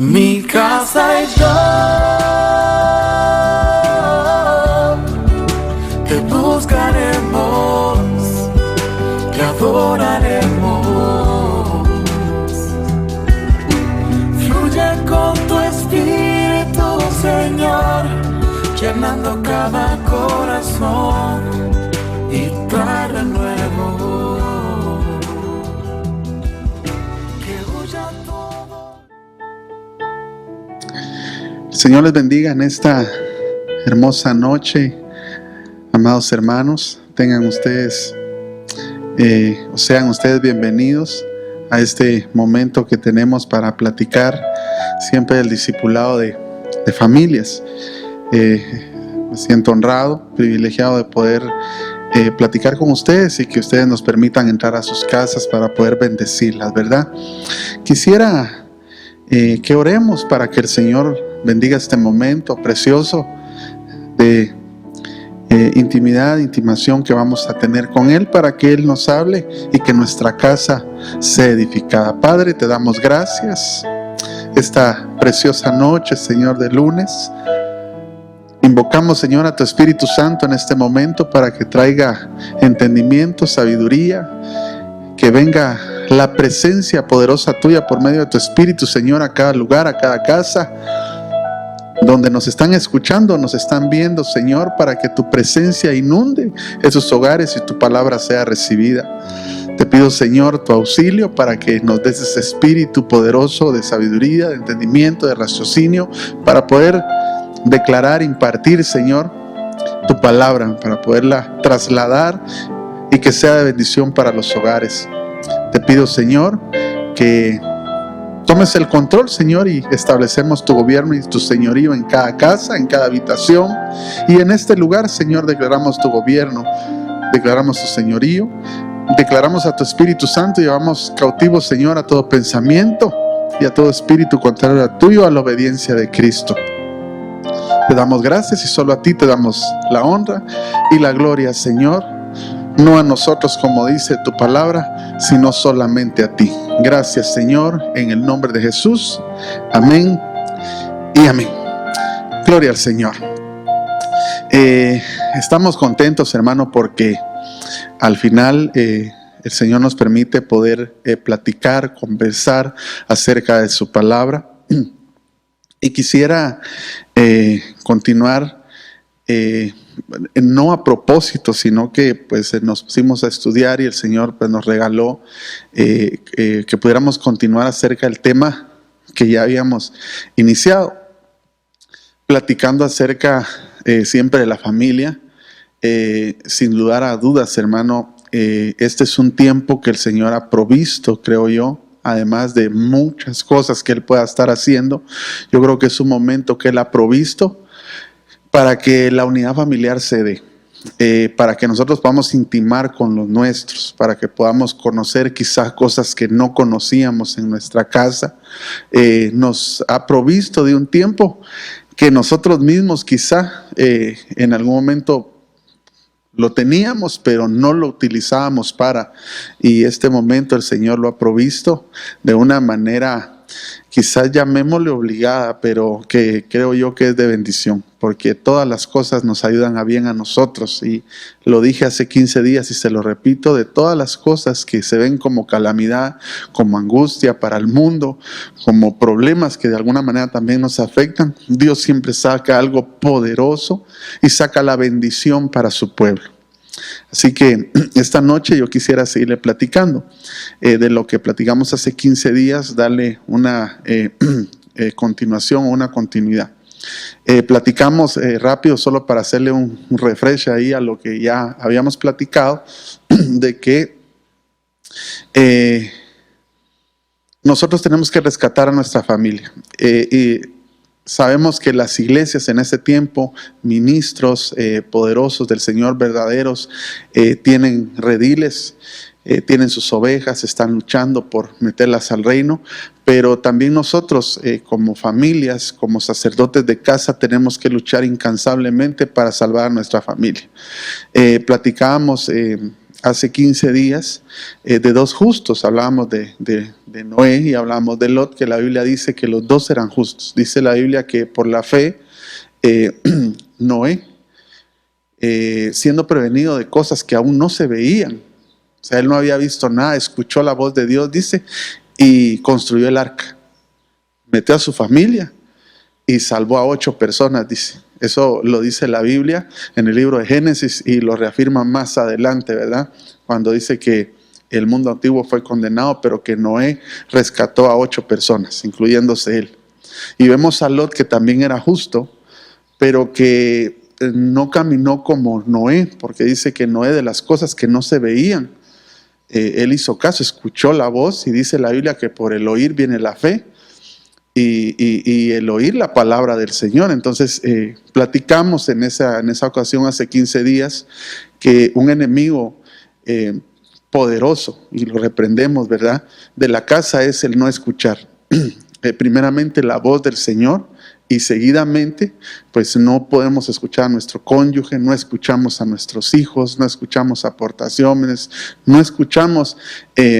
Mi casa y yo te buscaremos, te adoraremos. Fluye con tu espíritu, Señor, llenando cada corazón y trae renuevo. Que huya todo. El Señor les bendiga en esta hermosa noche, amados hermanos. Tengan ustedes, sean ustedes bienvenidos a este momento que tenemos para platicar siempre del discipulado de familias. Me siento honrado, privilegiado de poder platicar con ustedes y que ustedes nos permitan entrar a sus casas para poder bendecirlas, ¿verdad? Quisiera que oremos para que el Señor bendiga este momento precioso de intimidad, intimación que vamos a tener con Él, para que Él nos hable y que nuestra casa sea edificada. Padre, te damos gracias esta preciosa noche, Señor, de lunes. Invocamos, Señor, a tu Espíritu Santo en este momento para que traiga entendimiento, sabiduría, que venga la presencia poderosa tuya por medio de tu Espíritu, Señor, a cada lugar, a cada casa, donde nos están escuchando, nos están viendo, Señor, para que tu presencia inunde esos hogares y tu palabra sea recibida. Te pido, Señor, tu auxilio para que nos des ese espíritu poderoso de sabiduría, de entendimiento, de raciocinio, para poder declarar, impartir, Señor, tu palabra, para poderla trasladar y que sea de bendición para los hogares. Te pido, Señor, que tomes el control, Señor, y establecemos tu gobierno y tu señorío en cada casa, en cada habitación. Y en este lugar, Señor, declaramos tu gobierno, declaramos tu señorío, declaramos a tu Espíritu Santo y llevamos cautivos, Señor, a todo pensamiento y a todo espíritu contrario a tuyo, a la obediencia de Cristo. Te damos gracias y solo a ti te damos la honra y la gloria, Señor. No a nosotros, como dice tu palabra, sino solamente a ti. Gracias, Señor, en el nombre de Jesús. Amén y amén. Gloria al Señor. Estamos contentos, hermano, porque al final el Señor nos permite poder platicar, conversar acerca de su palabra. Y quisiera continuar, no a propósito, sino que pues nos pusimos a estudiar y el Señor pues nos regaló que pudiéramos continuar acerca del tema que ya habíamos iniciado, platicando acerca siempre de la familia. Sin lugar a dudas, hermano, este es un tiempo que el Señor ha provisto, creo yo, además de muchas cosas que Él pueda estar haciendo. Yo creo que es un momento que Él ha provisto para que la unidad familiar se dé, para que nosotros podamos intimar con los nuestros, para que podamos conocer quizás cosas que no conocíamos en nuestra casa. Nos ha provisto de un tiempo que nosotros mismos quizá en algún momento lo teníamos, pero no lo utilizábamos para. Y este momento el Señor lo ha provisto de una manera, quizás llamémosle obligada, pero que creo yo que es de bendición, porque todas las cosas nos ayudan a bien a nosotros. Y lo dije hace 15 días y se lo repito, de todas las cosas que se ven como calamidad, como angustia para el mundo, como problemas que de alguna manera también nos afectan, Dios siempre saca algo poderoso y saca la bendición para su pueblo. Así que esta noche yo quisiera seguirle platicando de lo que platicamos hace 15 días, darle una continuación o una continuidad. Platicamos rápido, solo para hacerle un refresh ahí a lo que ya habíamos platicado, de que nosotros tenemos que rescatar a nuestra familia. Sabemos que las iglesias en ese tiempo, ministros poderosos del Señor, verdaderos, tienen rediles, tienen sus ovejas, están luchando por meterlas al reino, pero también nosotros como familias, como sacerdotes de casa, tenemos que luchar incansablemente para salvar a nuestra familia. Platicábamos hace 15 días de dos justos. Hablábamos de Noé y hablábamos de Lot, que la Biblia dice que los dos eran justos. Dice la Biblia que por la fe Noé, siendo prevenido de cosas que aún no se veían, o sea, él no había visto nada, escuchó la voz de Dios, dice, y construyó el arca. Metió a su familia y salvó a 8 personas, dice. Eso lo dice la Biblia en el libro de Génesis y lo reafirma más adelante, ¿verdad? Cuando dice que el mundo antiguo fue condenado, pero que Noé rescató a 8 personas, incluyéndose él. Y vemos a Lot, que también era justo, pero que no caminó como Noé, porque dice que Noé, de las cosas que no se veían, él hizo caso, escuchó la voz, y dice la Biblia que por el oír viene la fe. Y el oír la palabra del Señor. Entonces platicamos en esa ocasión hace 15 días que un enemigo poderoso, y lo reprendemos, ¿verdad?, de la casa es el no escuchar primeramente la voz del Señor, y seguidamente pues no podemos escuchar a nuestro cónyuge, no escuchamos a nuestros hijos, no escuchamos aportaciones, no escuchamos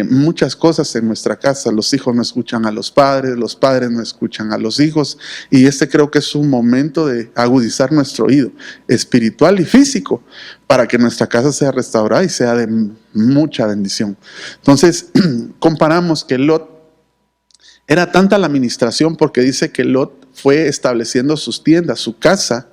muchas cosas en nuestra casa. Los hijos no escuchan a los padres no escuchan a los hijos, y creo que es un momento de agudizar nuestro oído espiritual y físico para que nuestra casa sea restaurada y sea de mucha bendición. Entonces comparamos que Lot, era tanta la administración, porque dice que Lot fue estableciendo sus tiendas, su casa,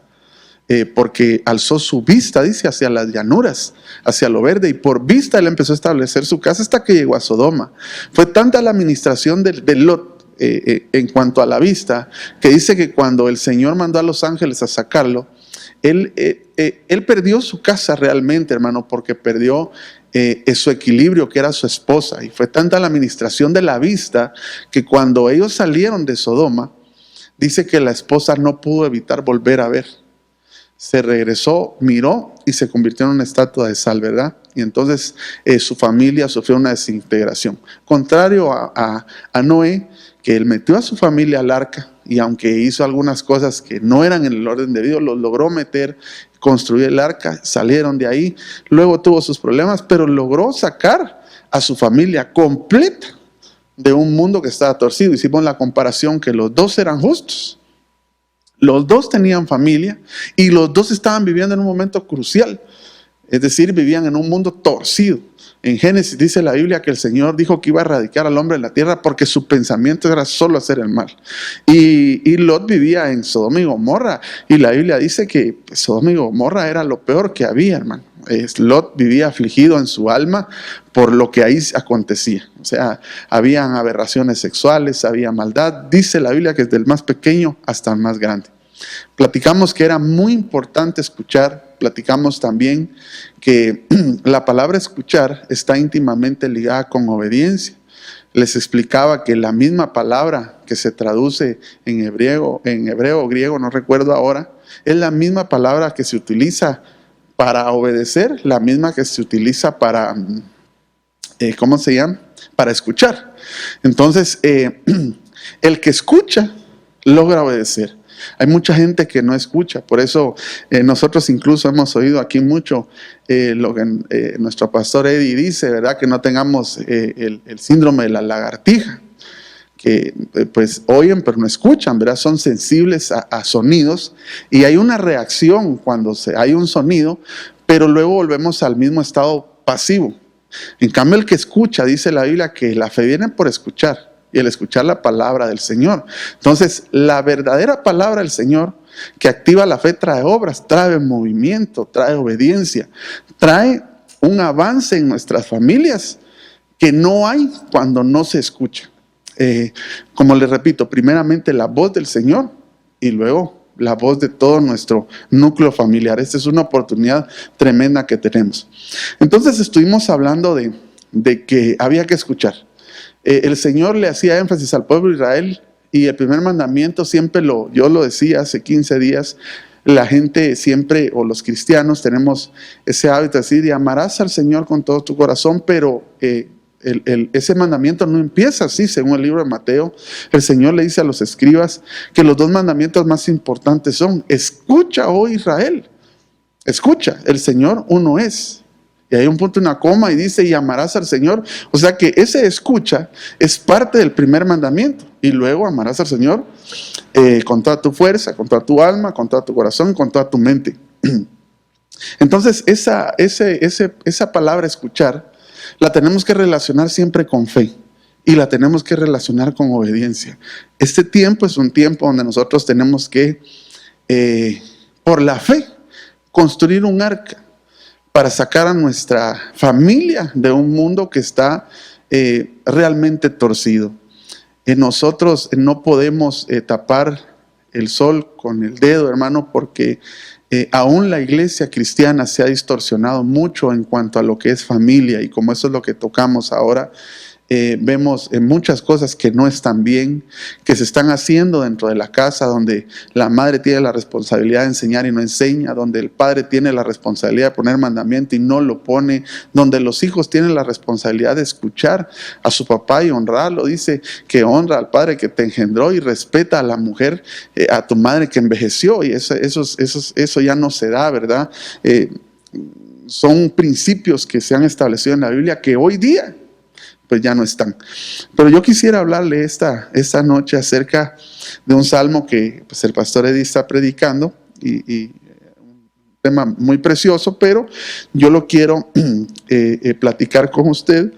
porque alzó su vista, dice, hacia las llanuras, hacia lo verde, y por vista él empezó a establecer su casa hasta que llegó a Sodoma. Fue tanta la administración de Lot en cuanto a la vista, que dice que cuando el Señor mandó a los ángeles a sacarlo, él perdió su casa realmente, hermano, porque perdió su equilibrio, que era su esposa. Y fue tanta la administración de la vista que cuando ellos salieron de Sodoma, dice que la esposa no pudo evitar volver a ver. Se regresó, miró y se convirtió en una estatua de sal, ¿verdad? Y entonces su familia sufrió una desintegración. Contrario a Noé, que él metió a su familia al arca, y aunque hizo algunas cosas que no eran en el orden debido, los logró meter, construyó el arca, salieron de ahí, luego tuvo sus problemas, pero logró sacar a su familia completa de un mundo que estaba torcido. Hicimos la comparación que los dos eran justos, los dos tenían familia y los dos estaban viviendo en un momento crucial, es decir, vivían en un mundo torcido. En Génesis dice la Biblia que el Señor dijo que iba a erradicar al hombre de la tierra porque su pensamiento era solo hacer el mal. Y Lot vivía en Sodoma y Gomorra, y la Biblia dice que Sodoma y Gomorra era lo peor que había, hermano. Lot vivía afligido en su alma por lo que ahí acontecía. O sea, habían aberraciones sexuales, había maldad. Dice la Biblia que desde el más pequeño hasta el más grande. Platicamos que era muy importante escuchar. Platicamos también que la palabra escuchar está íntimamente ligada con obediencia. Les explicaba que la misma palabra que se traduce en hebreo o griego, no recuerdo ahora, es la misma palabra que se utiliza para obedecer, la misma que se utiliza para, ¿cómo se llama? Para escuchar. Entonces, el que escucha logra obedecer. Hay mucha gente que no escucha, por eso nosotros incluso hemos oído aquí mucho lo que nuestro pastor Eddie dice, ¿verdad? Que no tengamos el síndrome de la lagartija, que pues oyen pero no escuchan, ¿verdad? Son sensibles a sonidos, y hay una reacción cuando hay un sonido, pero luego volvemos al mismo estado pasivo. En cambio, el que escucha, dice la Biblia que la fe viene por escuchar, y el escuchar la palabra del Señor. Entonces, la verdadera palabra del Señor que activa la fe trae obras, trae movimiento, trae obediencia, trae un avance en nuestras familias que no hay cuando no se escucha. Como les repito, primeramente la voz del Señor y luego la voz de todo nuestro núcleo familiar. Esta es una oportunidad tremenda que tenemos. Entonces estuvimos hablando de que había que escuchar. El Señor le hacía énfasis al pueblo de Israel, y el primer mandamiento siempre yo lo decía hace 15 días, la gente siempre, o los cristianos, tenemos ese hábito de decir, y amarás al Señor con todo tu corazón, pero ese mandamiento no empieza así. Según el libro de Mateo, el Señor le dice a los escribas que los dos mandamientos más importantes son: escucha, oh Israel, escucha, el Señor uno es, Y hay un punto, una coma, y dice, y amarás al Señor. O sea que ese escucha es parte del primer mandamiento. Y luego amarás al Señor con toda tu fuerza, con toda tu alma, con todo tu corazón, con toda tu mente. Entonces, esa palabra escuchar, la tenemos que relacionar siempre con fe. Y la tenemos que relacionar con obediencia. Este tiempo es un tiempo donde nosotros tenemos que, por la fe, construir un arca para sacar a nuestra familia de un mundo que está realmente torcido. Nosotros no podemos tapar el sol con el dedo, hermano, porque aún la iglesia cristiana se ha distorsionado mucho en cuanto a lo que es familia, y como eso es lo que tocamos ahora, vemos muchas cosas que no están bien, que se están haciendo dentro de la casa, donde la madre tiene la responsabilidad de enseñar y no enseña, donde el padre tiene la responsabilidad de poner mandamiento y no lo pone, donde los hijos tienen la responsabilidad de escuchar a su papá y honrarlo. Dice que honra al padre que te engendró y respeta a la mujer, a tu madre que envejeció, y eso ya no se da, ¿verdad? Son principios que se han establecido en la Biblia que hoy día pues ya no están. Pero yo quisiera hablarle esta noche acerca de un salmo que pues, el pastor Eddie está predicando, y un tema muy precioso, pero yo lo quiero platicar con usted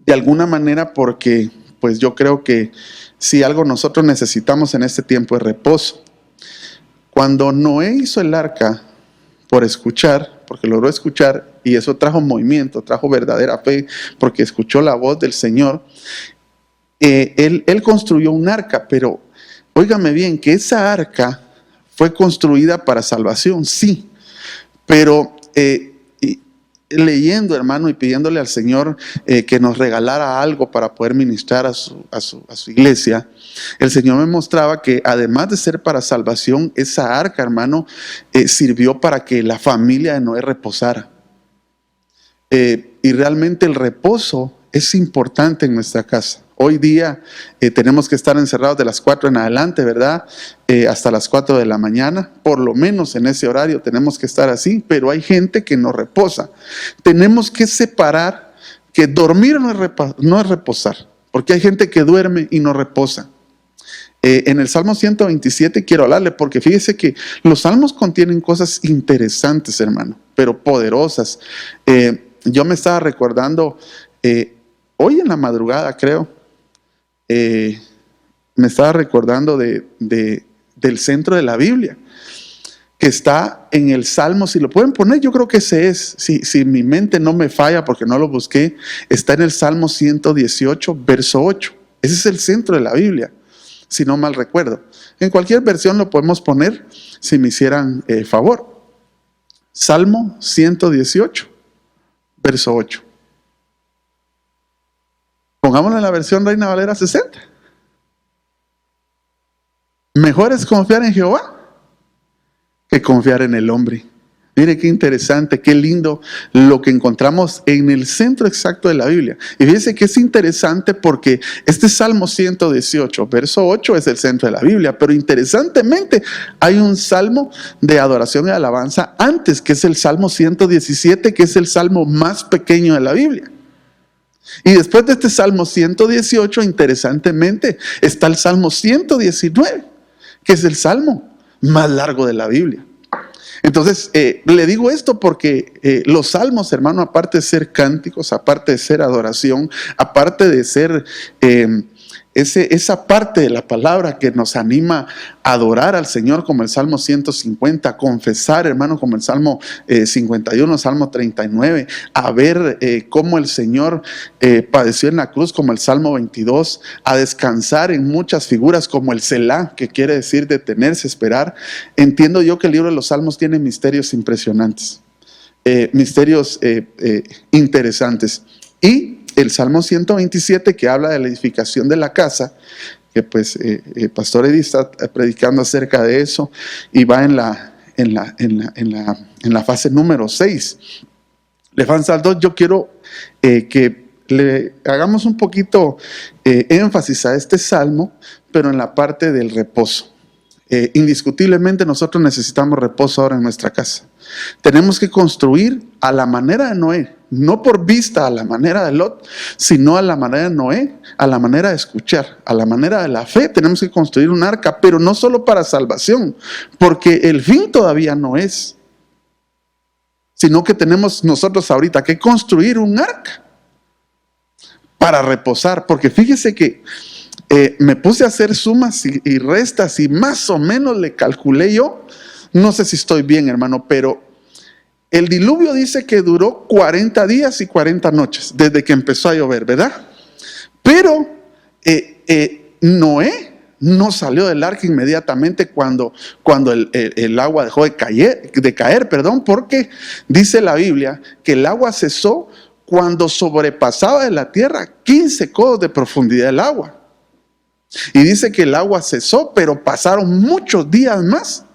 de alguna manera, porque pues yo creo que si algo nosotros necesitamos en este tiempo es reposo. Cuando Noé hizo el arca por escuchar, porque logró escuchar, y eso trajo movimiento, trajo verdadera fe, porque escuchó la voz del Señor, él construyó un arca, pero óigame bien, que esa arca fue construida para salvación, sí, pero leyendo, hermano, y pidiéndole al Señor que nos regalara algo para poder ministrar a su iglesia, el Señor me mostraba que además de ser para salvación, esa arca, hermano, sirvió para que la familia de Noé reposara. Y realmente el reposo es importante en nuestra casa. Hoy día tenemos que estar encerrados de las 4 en adelante, ¿verdad? Hasta las 4 de la mañana, por lo menos en ese horario tenemos que estar así, pero hay gente que no reposa. Tenemos que separar que dormir no es reposar, porque hay gente que duerme y no reposa. En el Salmo 127 quiero hablarle, porque fíjese que los salmos contienen cosas interesantes, hermano, pero poderosas. Yo me estaba recordando, hoy en la madrugada creo, me estaba recordando del centro de la Biblia, que está en el Salmo, si lo pueden poner, yo creo que ese es, si mi mente no me falla porque no lo busqué, está en el Salmo 118, verso 8. Ese es el centro de la Biblia, si no mal recuerdo. En cualquier versión lo podemos poner, si me hicieran favor. Salmo 118, verso 8. Pongámoslo en la versión Reina Valera 60. Mejor es confiar en Jehová que confiar en el hombre. Mire qué interesante, qué lindo lo que encontramos en el centro exacto de la Biblia. Y fíjense que es interesante porque este Salmo 118, verso 8 es el centro de la Biblia, pero interesantemente hay un salmo de adoración y alabanza antes, que es el Salmo 117, que es el salmo más pequeño de la Biblia. Y después de este Salmo 118, interesantemente, está el Salmo 119, que es el salmo más largo de la Biblia. Entonces, le digo esto porque los salmos, hermano, aparte de ser cánticos, aparte de ser adoración, aparte de ser esa parte de la palabra que nos anima a adorar al Señor, como el Salmo 150, confesar, hermano, como el Salmo 51, Salmo 39, a ver cómo el Señor padeció en la cruz, como el Salmo 22, a descansar en muchas figuras como el Selah, que quiere decir detenerse, esperar. Entiendo yo que el libro de los Salmos tiene misterios impresionantes, misterios interesantes. Y el Salmo 127, que habla de la edificación de la casa, que pues el pastor Eddie está predicando acerca de eso, y va en la fase número 6. Le falta 2. Yo quiero que le hagamos un poquito énfasis a este salmo, pero en la parte del reposo. Indiscutiblemente nosotros necesitamos reposo ahora en nuestra casa. Tenemos que construir a la manera de Noé, no por vista a la manera de Lot, sino a la manera de Noé, a la manera de escuchar, a la manera de la fe. Tenemos que construir un arca, pero no solo para salvación, porque el fin todavía no es, sino que tenemos nosotros ahorita que construir un arca para reposar, porque fíjese que me puse a hacer sumas y restas y más o menos le calculé yo, no sé si estoy bien, hermano, pero el diluvio dice que duró 40 días y 40 noches desde que empezó a llover, ¿verdad? Pero Noé no salió del arca inmediatamente cuando el agua dejó de caer, porque dice la Biblia que el agua cesó cuando sobrepasaba de la tierra 15 codos de profundidad el agua. Y dice que el agua cesó, pero pasaron muchos días más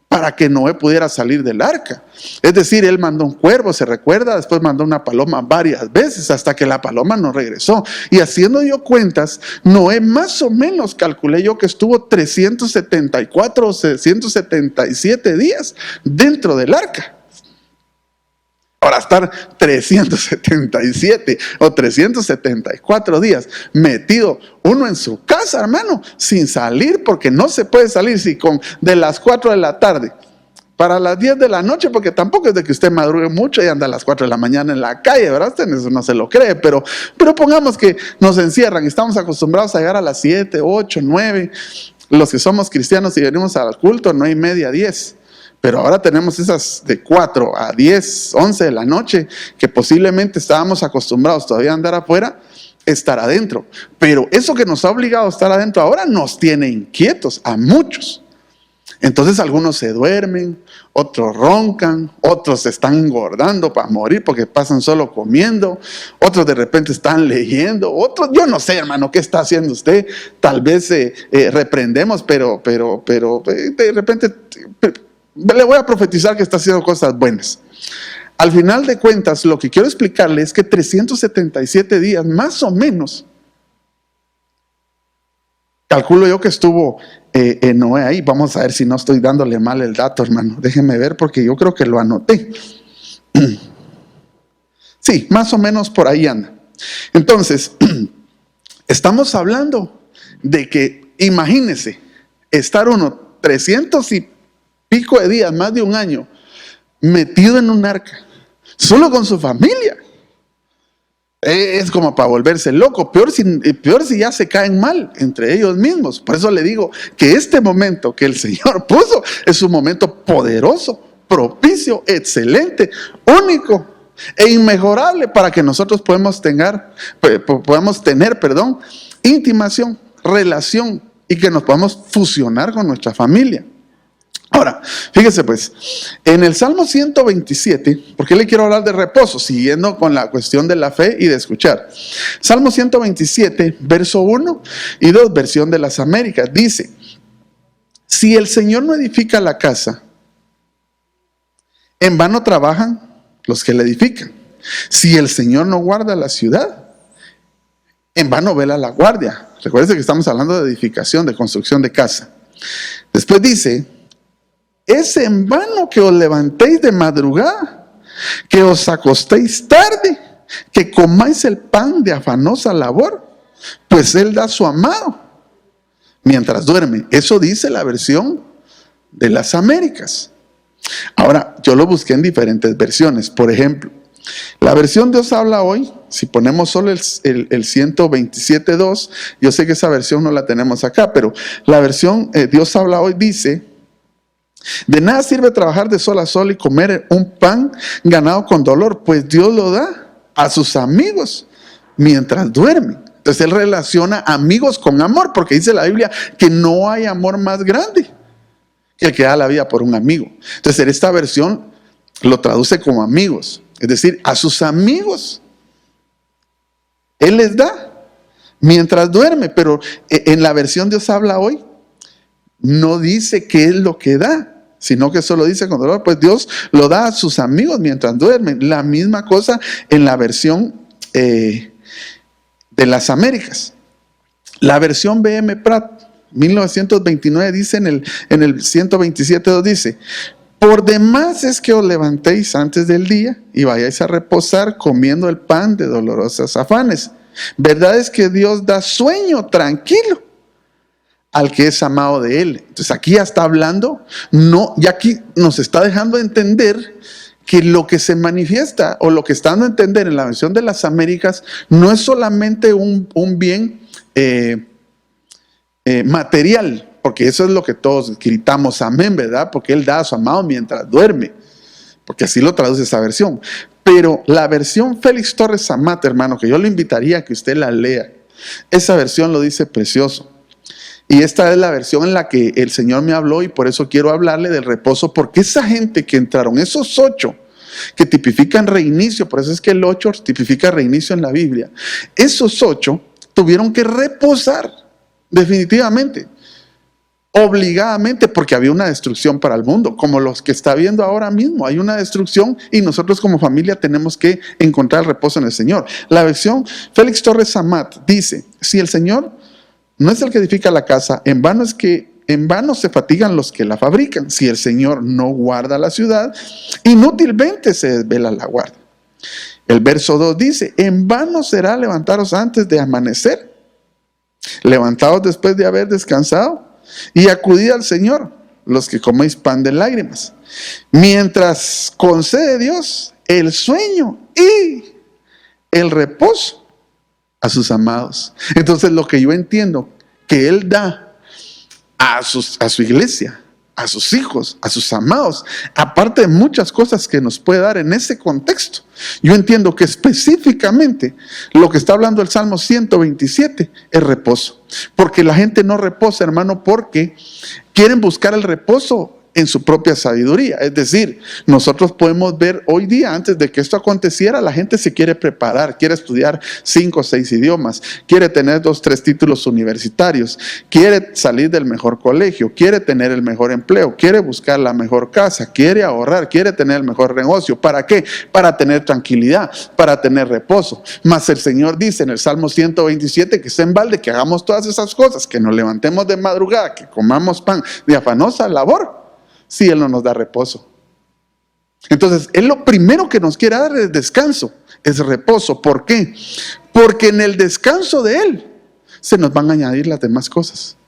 para que Noé pudiera salir del arca. Es decir, él mandó un cuervo, se recuerda, después mandó una paloma varias veces hasta que la paloma no regresó. Y haciendo yo cuentas, Noé más o menos calculé yo que estuvo 374 o 677 días dentro del arca. Ahora, estar 377 o 374 días metido uno en su casa, hermano, sin salir, porque no se puede salir si de las 4 de la tarde para las 10 de la noche, porque tampoco es de que usted madrugue mucho y anda a las 4 de la mañana en la calle, ¿verdad? Usted eso no se lo cree, pero pongamos que nos encierran, estamos acostumbrados a llegar a las 7, 8, 9, los que somos cristianos y venimos al culto 9:30, 10. Pero ahora tenemos esas de 4 a 10, 11 de la noche, que posiblemente estábamos acostumbrados todavía a andar afuera, estar adentro. Pero eso que nos ha obligado a estar adentro ahora nos tiene inquietos a muchos. Entonces algunos se duermen, otros roncan, otros se están engordando para morir porque pasan solo comiendo, otros de repente están leyendo, otros, yo no sé, hermano, qué está haciendo usted. Tal vez reprendemos, pero de repente le voy a profetizar que está haciendo cosas buenas. Al final de cuentas, lo que quiero explicarle es que 377 días, más o menos, calculo yo que estuvo Noé ahí. Vamos a ver si no estoy dándole mal el dato, hermano. Déjeme ver porque yo creo que lo anoté. Sí, más o menos por ahí anda. Entonces, estamos hablando de que, imagínese, estar uno 300 y pico de días, más de un año, metido en un arca, solo con su familia. Es como para volverse loco. Peor si ya se caen mal entre ellos mismos. Por eso le digo que este momento que el Señor puso es un momento poderoso, propicio, excelente, único e inmejorable para que nosotros podamos tener, intimación, relación y que nos podamos fusionar con nuestra familia. Ahora, fíjese pues, en el Salmo 127, ¿por qué le quiero hablar de reposo? Siguiendo con la cuestión de la fe y de escuchar. Salmo 127, verso 1 y 2, versión de las Américas, dice: si el Señor no edifica la casa, en vano trabajan los que la edifican. Si el Señor no guarda la ciudad, en vano vela la guardia. Recuerden que estamos hablando de edificación, de construcción de casa. Después dice: es en vano que os levantéis de madrugada, que os acostéis tarde, que comáis el pan de afanosa labor, pues Él da a su amado mientras duerme. Eso dice la versión de las Américas. Ahora, yo lo busqué en diferentes versiones. Por ejemplo, la versión Dios habla hoy, si ponemos solo el 127.2, yo sé que esa versión no la tenemos acá, pero la versión Dios habla hoy dice: de nada sirve trabajar de sol a sol y comer un pan ganado con dolor, pues Dios lo da a sus amigos mientras duermen. Entonces él relaciona amigos con amor, porque dice la Biblia que no hay amor más grande que el que da la vida por un amigo. Entonces en esta versión lo traduce como amigos, es decir, a sus amigos Él les da mientras duerme. Pero en la versión Dios habla hoy no dice qué es lo que da, sino que solo dice con dolor, pues Dios lo da a sus amigos mientras duermen. La misma cosa en la versión de las Américas. La versión BM Pratt 1929 dice en el 127.2 dice: Por demás es que os levantéis antes del día y vayáis a reposar comiendo el pan de dolorosos afanes. Verdad es que Dios da sueño tranquilo al que es amado de Él. Entonces aquí ya está hablando, y aquí nos está dejando entender que lo que se manifiesta o lo que está dando a entender en la versión de las Américas no es solamente un bien material, porque eso es lo que todos gritamos amén, ¿verdad? Porque Él da a su amado mientras duerme, porque así lo traduce esa versión. Pero la versión Félix Torres Amat, hermano, que yo le invitaría a que usted la lea, esa versión lo dice precioso. Y esta es la versión en la que el Señor me habló, y por eso quiero hablarle del reposo, porque esa gente que entraron, esos 8 que tipifican reinicio, por eso es que el 8 tipifica reinicio en la Biblia, esos 8 tuvieron que reposar definitivamente, obligadamente, porque había una destrucción para el mundo, como los que está viendo ahora mismo. Hay una destrucción y nosotros como familia tenemos que encontrar el reposo en el Señor. La versión Félix Torres Amat dice: si el Señor no es el que edifica la casa, en vano se fatigan los que la fabrican. Si el Señor no guarda la ciudad, inútilmente se desvela la guardia. El verso 2 dice: en vano será levantaros antes de amanecer, levantaos después de haber descansado, y acudid al Señor, los que coméis pan de lágrimas, mientras concede Dios el sueño y el reposo a sus amados. Entonces, lo que yo entiendo que Él da a su iglesia, a sus hijos, a sus amados, aparte de muchas cosas que nos puede dar en ese contexto, yo entiendo que específicamente lo que está hablando el Salmo 127 es reposo. Porque la gente no reposa, hermano, porque quieren buscar el reposo en su propia sabiduría. Es decir, nosotros podemos ver hoy día, antes de que esto aconteciera, la gente se quiere preparar, quiere estudiar 5 o 6 idiomas, quiere tener 2 o 3 títulos universitarios, quiere salir del mejor colegio, quiere tener el mejor empleo, quiere buscar la mejor casa, quiere ahorrar, quiere tener el mejor negocio. ¿Para qué? Para tener tranquilidad, para tener reposo. Mas el Señor dice en el Salmo 127 que es en balde que hagamos todas esas cosas, que nos levantemos de madrugada, que comamos pan de afanosa labor, si Él no nos da reposo. Entonces, Él lo primero que nos quiere dar es descanso, es reposo. ¿Por qué? Porque en el descanso de Él se nos van a añadir las demás cosas,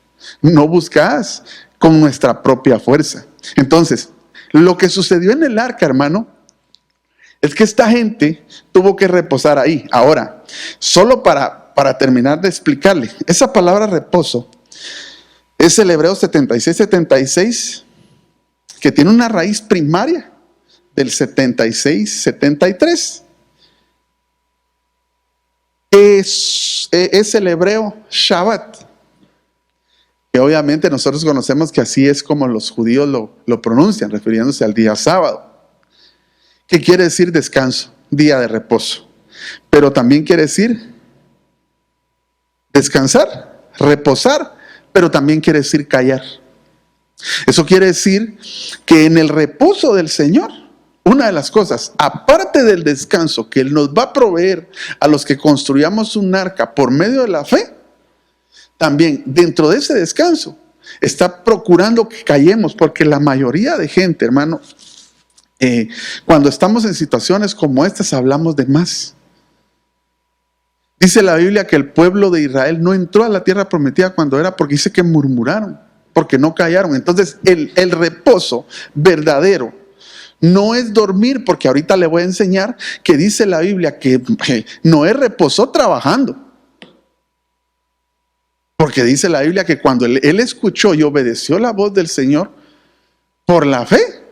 no buscadas con nuestra propia fuerza. Entonces, lo que sucedió en el arca, hermano, es que esta gente tuvo que reposar ahí. Ahora, solo para terminar de explicarle, esa palabra reposo es el hebreo 76, que tiene una raíz primaria del 76-73. Es el hebreo Shabbat, que obviamente nosotros conocemos que así es como los judíos lo pronuncian, refiriéndose al día sábado, que quiere decir descanso, día de reposo, pero también quiere decir descansar, reposar, pero también quiere decir callar. Eso quiere decir que en el reposo del Señor, una de las cosas, aparte del descanso que Él nos va a proveer a los que construyamos un arca por medio de la fe, también dentro de ese descanso está procurando que callemos, porque la mayoría de gente, hermano, cuando estamos en situaciones como estas, hablamos de más. Dice la Biblia que el pueblo de Israel no entró a la tierra prometida cuando era, porque dice que murmuraron, porque no callaron. Entonces el reposo verdadero no es dormir, porque ahorita le voy a enseñar que dice la Biblia que Noé reposó trabajando. Porque dice la Biblia que cuando él escuchó y obedeció la voz del Señor por la fe,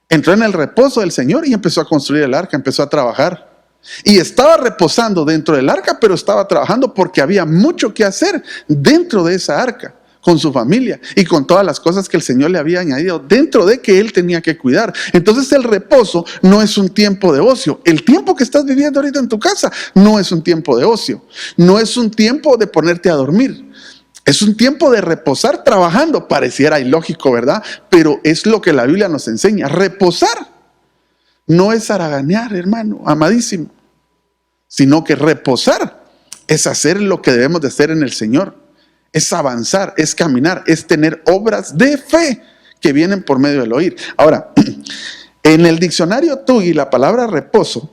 entró en el reposo del Señor y empezó a construir el arca, empezó a trabajar. Y estaba reposando dentro del arca, pero estaba trabajando porque había mucho que hacer dentro de esa arca, con su familia y con todas las cosas que el Señor le había añadido dentro de que él tenía que cuidar. Entonces el reposo no es un tiempo de ocio. El tiempo que estás viviendo ahorita en tu casa no es un tiempo de ocio. No es un tiempo de ponerte a dormir. Es un tiempo de reposar trabajando. Pareciera ilógico, ¿verdad? Pero es lo que la Biblia nos enseña. Reposar no es haraganear, hermano, amadísimo, sino que reposar es hacer lo que debemos de hacer en el Señor. Es avanzar, es caminar, es tener obras de fe que vienen por medio del oír. Ahora, en el diccionario TUGI, la palabra reposo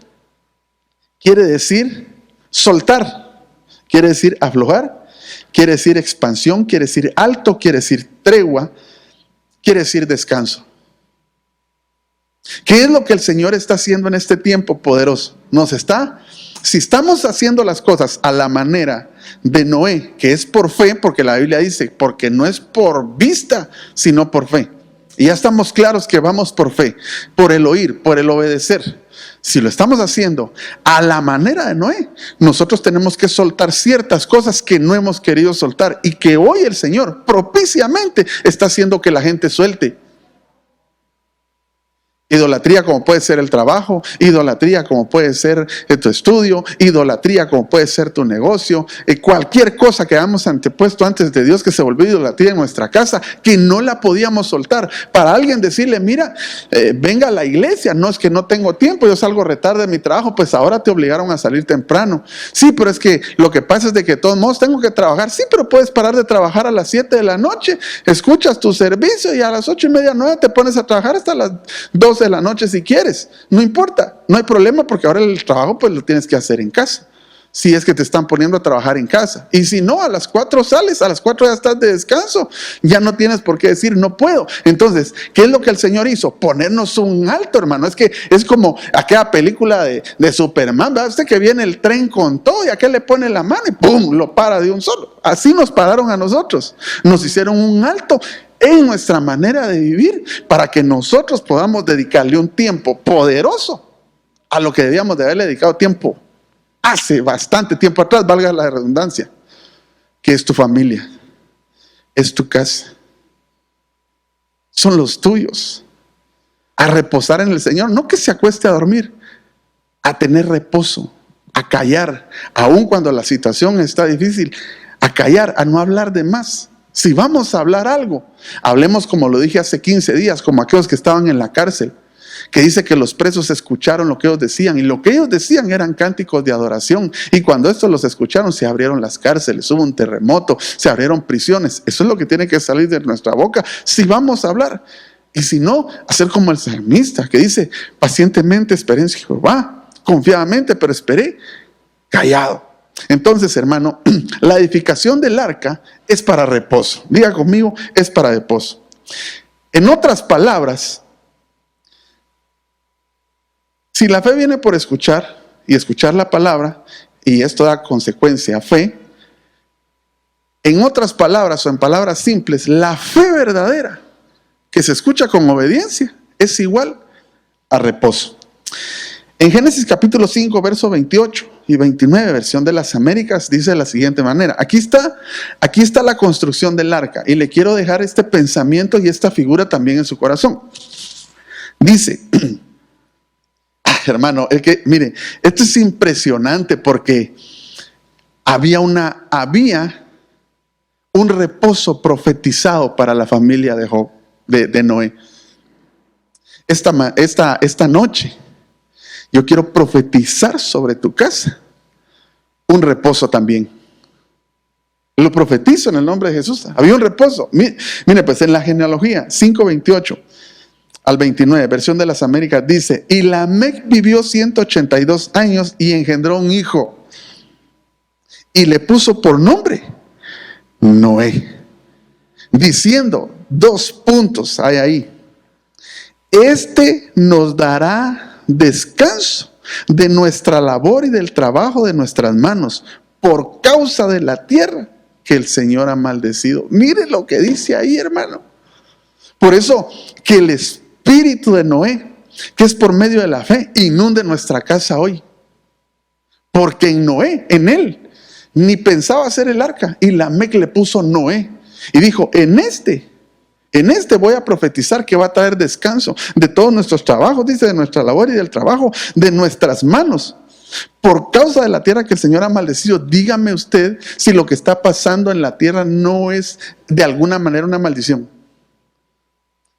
quiere decir soltar, quiere decir aflojar, quiere decir expansión, quiere decir alto, quiere decir tregua, quiere decir descanso. ¿Qué es lo que el Señor está haciendo en este tiempo poderoso? Si estamos haciendo las cosas a la manera de Noé, que es por fe, porque la Biblia dice, porque no es por vista, sino por fe. Y ya estamos claros que vamos por fe, por el oír, por el obedecer. Si lo estamos haciendo a la manera de Noé, nosotros tenemos que soltar ciertas cosas que no hemos querido soltar y que hoy el Señor propiciamente está haciendo que la gente suelte. Idolatría como puede ser el trabajo, idolatría como puede ser tu estudio, idolatría como puede ser tu negocio, cualquier cosa que hayamos antepuesto antes de Dios que se volvió idolatría en nuestra casa, que no la podíamos soltar. Para alguien decirle, mira, venga a la iglesia, no es que no tengo tiempo, yo salgo retarde de mi trabajo, pues ahora te obligaron a salir temprano. Sí, pero es que lo que pasa es de que de todos modos tengo que trabajar. Sí, pero puedes parar de trabajar a las 7 de la noche, escuchas tu servicio y a las 8:30, 9 te pones a trabajar hasta las 12 de la noche si quieres, no importa, no hay problema, porque ahora el trabajo pues lo tienes que hacer en casa, si es que te están poniendo a trabajar en casa, y si no, a las 4 sales, a las 4 ya estás de descanso, ya no tienes por qué decir no puedo. Entonces, ¿qué es lo que el Señor hizo? Ponernos un alto, hermano. Es como aquella película de Superman, ¿verdad? Usted que viene el tren con todo y a qué le pone la mano y ¡pum!, lo para de un solo. Así nos pararon a nosotros, nos hicieron un alto en nuestra manera de vivir para que nosotros podamos dedicarle un tiempo poderoso a lo que debíamos de haberle dedicado tiempo hace bastante tiempo atrás, valga la redundancia, que es tu familia, es tu casa, son los tuyos, a reposar en el Señor, no que se acueste a dormir, a tener reposo, a callar, aun cuando la situación está difícil, a callar, a no hablar de más. Si vamos a hablar algo, hablemos como lo dije hace 15 días, como aquellos que estaban en la cárcel, que dice que los presos escucharon lo que ellos decían, y lo que ellos decían eran cánticos de adoración, y cuando estos los escucharon se abrieron las cárceles, hubo un terremoto, se abrieron prisiones. Eso es lo que tiene que salir de nuestra boca si vamos a hablar, y si no, hacer como el salmista que dice, pacientemente esperé en Jehová, confiadamente, pero esperé callado. Entonces, hermano, la edificación del arca es para reposo. Diga conmigo, es para reposo. En otras palabras, si la fe viene por escuchar y escuchar la palabra, y esto da consecuencia a fe, en otras palabras o en palabras simples, la fe verdadera que se escucha con obediencia es igual a reposo. En Génesis capítulo 5, verso 28 y 29, versión de las Américas, dice de la siguiente manera. Aquí está la construcción del arca, y le quiero dejar este pensamiento y esta figura también en su corazón. Dice, hermano, mire, esto es impresionante porque había un reposo profetizado para la familia de Job, de Noé. Esta noche yo quiero profetizar sobre tu casa un reposo también. Lo profetizo en el nombre de Jesús. Había un reposo. Mire, pues en la genealogía 5:28 al 29, versión de las Américas, dice: y Lamec vivió 182 años y engendró un hijo, y le puso por nombre Noé, diciendo, 2 puntos hay ahí: este nos dará descanso de nuestra labor y del trabajo de nuestras manos, por causa de la tierra que el Señor ha maldecido. Mire lo que dice ahí, hermano. Por eso que el espíritu de Noé, que es por medio de la fe, inunde nuestra casa hoy. Porque en Noé, en él, ni pensaba hacer el arca, y Lamec le puso Noé y dijo, en este voy a profetizar que va a traer descanso de todos nuestros trabajos, dice, de nuestra labor y del trabajo de nuestras manos, por causa de la tierra que el Señor ha maldecido. Dígame usted si lo que está pasando en la tierra no es de alguna manera una maldición.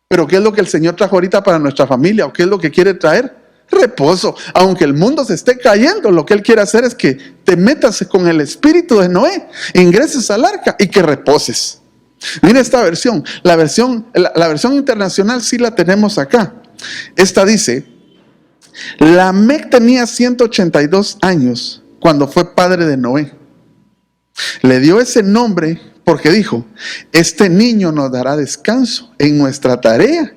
Pero ¿qué es lo que el Señor trajo ahorita para nuestra familia? ¿O qué es lo que quiere traer? Reposo. Aunque el mundo se esté cayendo, lo que Él quiere hacer es que te metas con el espíritu de Noé, ingreses al arca y que reposes. Mira esta versión. La versión internacional sí la tenemos acá. Esta dice: Lamec tenía 182 años cuando fue padre de Noé. Le dio ese nombre porque dijo: este niño nos dará descanso en nuestra tarea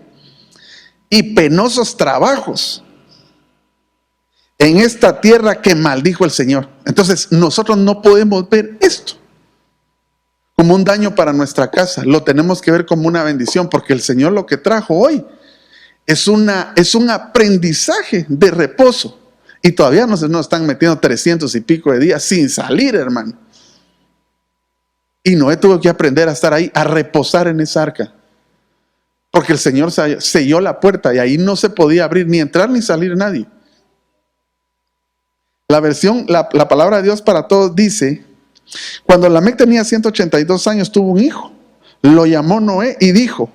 y penosos trabajos en esta tierra que maldijo el Señor. Entonces nosotros no podemos ver esto como un daño para nuestra casa. Lo tenemos que ver como una bendición, porque el Señor lo que trajo hoy es un aprendizaje de reposo. Y todavía nos están metiendo 300 y pico de días sin salir, hermano. Y Noé tuvo que aprender a estar ahí, a reposar en esa arca, porque el Señor selló la puerta y ahí no se podía abrir, ni entrar ni salir nadie. La palabra de Dios para todos dice: cuando Lamec tenía 182 años, tuvo un hijo. Lo llamó Noé y dijo: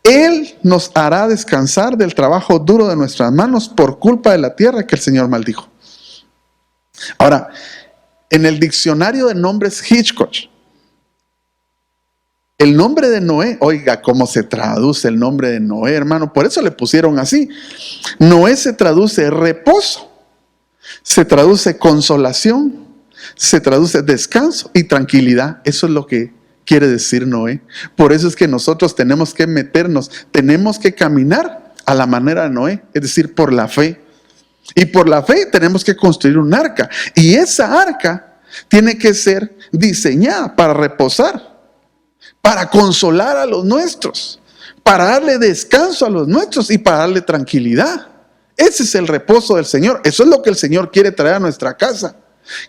Él nos hará descansar del trabajo duro de nuestras manos por culpa de la tierra que el Señor maldijo. Ahora, en el diccionario de nombres Hitchcock, el nombre de Noé, oiga cómo se traduce el nombre de Noé, hermano. Por eso le pusieron así. Noé se traduce reposo, se traduce consolación, se traduce descanso y tranquilidad. Eso es lo que quiere decir Noé. Por eso es que nosotros tenemos que meternos, tenemos que caminar a la manera de Noé, es decir, por la fe. Y por la fe tenemos que construir un arca. Y esa arca tiene que ser diseñada para reposar, para consolar a los nuestros, para darle descanso a los nuestros y para darle tranquilidad. Ese es el reposo del Señor. Eso es lo que el Señor quiere traer a nuestra casa.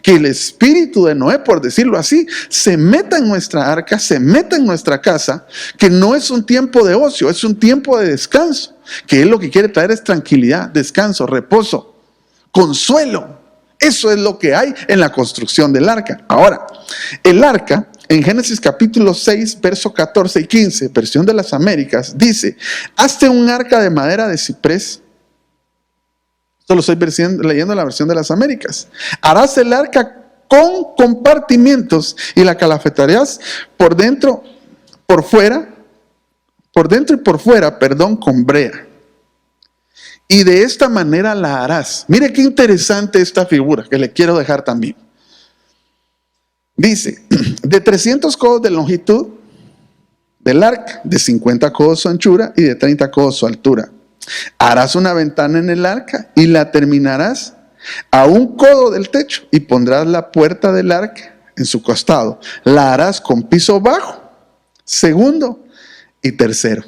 Que el espíritu de Noé, por decirlo así, se meta en nuestra arca, se meta en nuestra casa, que no es un tiempo de ocio, es un tiempo de descanso, que Él lo que quiere traer es tranquilidad, descanso, reposo, consuelo. Eso es lo que hay en la construcción del arca. Ahora, el arca, en Génesis capítulo 6, verso 14 y 15, versión de las Américas, dice: hazte un arca de madera de ciprés. Esto lo estoy leyendo la versión de las Américas. Harás el arca con compartimientos y la calafetarás por dentro y por fuera, con brea. Y de esta manera la harás. Mire qué interesante esta figura que le quiero dejar también. Dice: de 300 codos de longitud del arca, de 50 codos su anchura y de 30 codos su altura. Harás una ventana en el arca y la terminarás a un codo del techo y pondrás la puerta del arca en su costado. La harás con piso bajo, segundo y tercero.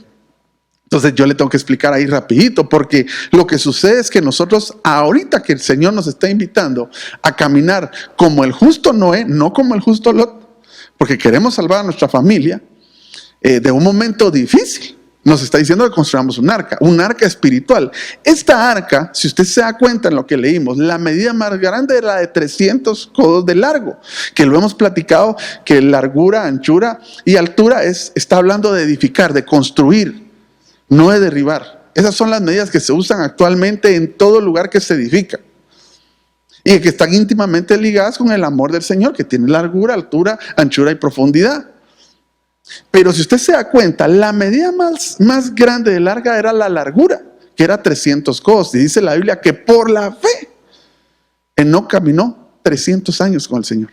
Entonces yo le tengo que explicar ahí rapidito, porque lo que sucede es que nosotros, ahorita que el Señor nos está invitando a caminar como el justo Noé, no como el justo Lot, porque queremos salvar a nuestra familia de un momento difícil. Nos está diciendo que construyamos un arca espiritual. Esta arca, si usted se da cuenta en lo que leímos, la medida más grande era de 300 codos de largo, que lo hemos platicado, que largura, anchura y altura está hablando de edificar, de construir, no de derribar. Esas son las medidas que se usan actualmente en todo lugar que se edifica y que están íntimamente ligadas con el amor del Señor, que tiene largura, altura, anchura y profundidad. Pero si usted se da cuenta, la medida más grande de larga era la largura, que era 300 codos. Y dice la Biblia que por la fe Enoc caminó 300 años con el Señor.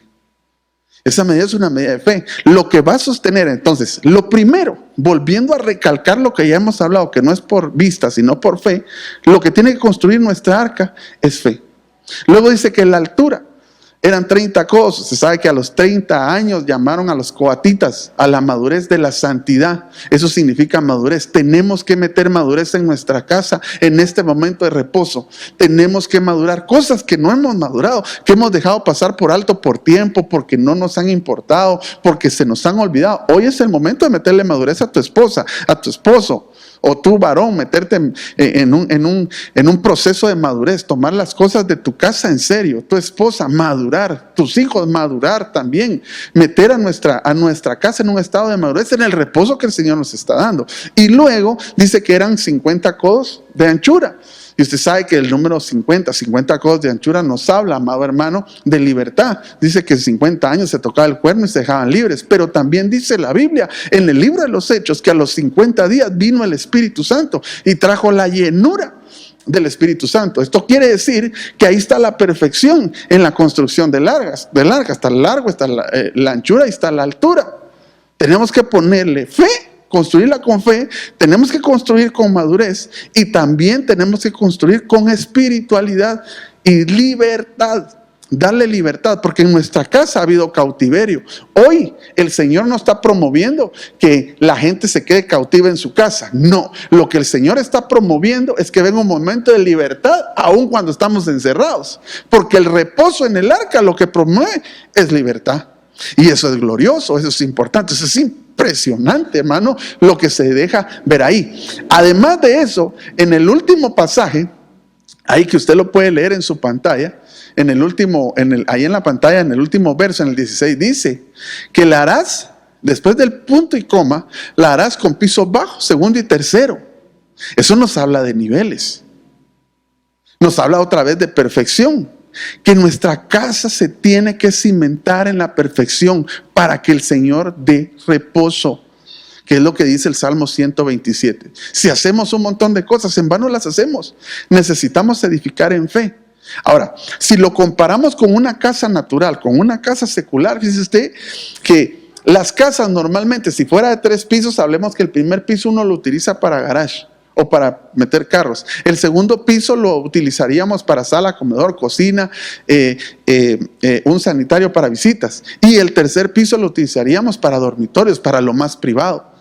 Esa medida es una medida de fe. Lo que va a sostener entonces, lo primero, volviendo a recalcar lo que ya hemos hablado, que no es por vista, sino por fe, lo que tiene que construir nuestra arca es fe. Luego dice que la altura eran 30 codos. Se sabe que a los 30 años llamaron a los coatitas a la madurez de la santidad. Eso significa madurez. Tenemos que meter madurez en nuestra casa en este momento de reposo. Tenemos que madurar cosas que no hemos madurado, que hemos dejado pasar por alto por tiempo, porque no nos han importado, porque se nos han olvidado. Hoy es el momento de meterle madurez a tu esposa, a tu esposo. O tú, varón, meterte en un proceso de madurez, tomar las cosas de tu casa en serio, tu esposa, madurar, tus hijos, madurar también, meter a nuestra casa en un estado de madurez, en el reposo que el Señor nos está dando. Y luego dice que eran 50 codos de anchura. Y usted sabe que el número 50 codos de anchura nos habla, amado hermano, de libertad. Dice que en 50 años se tocaba el cuerno y se dejaban libres. Pero también dice la Biblia en el libro de los Hechos que a los 50 días vino el Espíritu Santo y trajo la llenura del Espíritu Santo. Esto quiere decir que ahí está la perfección en la construcción de largas. Está el largo, está la anchura y está la altura. Tenemos que ponerle fe, construirla con fe, tenemos que construir con madurez y también tenemos que construir con espiritualidad y libertad. Darle libertad, porque en nuestra casa ha habido cautiverio. Hoy el Señor no está promoviendo que la gente se quede cautiva en su casa. No, lo que el Señor está promoviendo es que venga un momento de libertad, aun cuando estamos encerrados. Porque el reposo en el arca lo que promueve es libertad. Y eso es glorioso, eso es importante, eso es impresionante, hermano, lo que se deja ver ahí. Además de eso, en el último pasaje, ahí que usted lo puede leer en su pantalla, ahí en la pantalla, en el último verso, en el 16, dice que la harás, después del punto y coma, la harás con piso bajo, segundo y tercero. Eso nos habla de niveles. Nos habla otra vez de perfección. Que nuestra casa se tiene que cimentar en la perfección para que el Señor dé reposo. Que es lo que dice el Salmo 127. Si hacemos un montón de cosas, en vano las hacemos. Necesitamos edificar en fe. Ahora, si lo comparamos con una casa natural, con una casa secular, fíjese usted que las casas normalmente, si fuera de 3 pisos, hablemos que el primer piso uno lo utiliza para garage o para meter carros. El segundo piso lo utilizaríamos para sala, comedor, cocina, un sanitario para visitas. Y el tercer piso lo utilizaríamos para dormitorios, para lo más privado.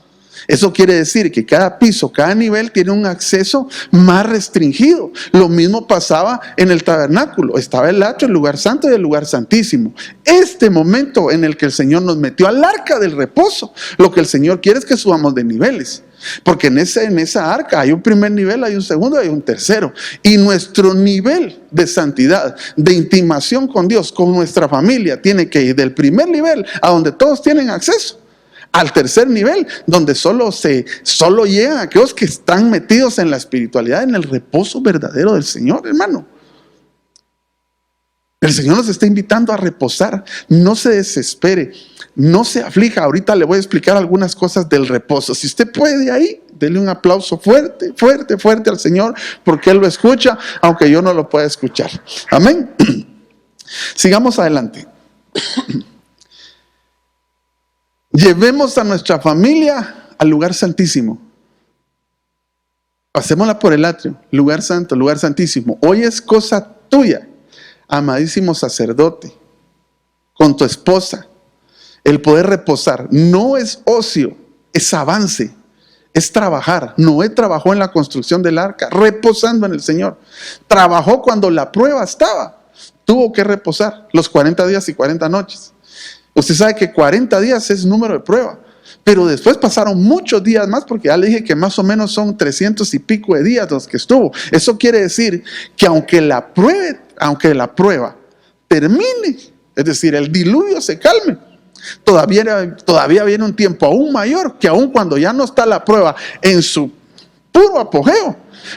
Eso quiere decir que cada piso, cada nivel tiene un acceso más restringido. Lo mismo pasaba en el tabernáculo. Estaba el atrio, el lugar santo y el lugar santísimo. Este momento en el que el Señor nos metió al arca del reposo, lo que el Señor quiere es que subamos de niveles. Porque en esa arca hay un primer nivel, hay un segundo, hay un tercero. Y nuestro nivel de santidad, de intimación con Dios, con nuestra familia, tiene que ir del primer nivel a donde todos tienen acceso, al tercer nivel, donde solo llegan aquellos que están metidos en la espiritualidad, en el reposo verdadero del Señor, hermano. El Señor nos está invitando a reposar. No se desespere, no se aflija. Ahorita le voy a explicar algunas cosas del reposo. Si usted puede ahí, dele un aplauso fuerte, fuerte, fuerte al Señor, porque Él lo escucha, aunque yo no lo pueda escuchar. Amén. Sigamos adelante. Llevemos a nuestra familia al lugar santísimo. Pasémosla por el atrio, lugar santo, lugar santísimo. Hoy es cosa tuya, amadísimo sacerdote, con tu esposa, el poder reposar. No es ocio, es avance, es trabajar. Noé trabajó en la construcción del arca, reposando en el Señor. Trabajó cuando la prueba estaba, tuvo que reposar los 40 días y 40 noches. Usted sabe que 40 días es número de prueba, pero después pasaron muchos días más, porque ya le dije que más o menos son 300 y pico de días los que estuvo. Eso quiere decir que aunque la prueba termine, es decir, el diluvio se calme, todavía viene un tiempo aún mayor, que aún cuando ya no está la prueba en su puro apogeo,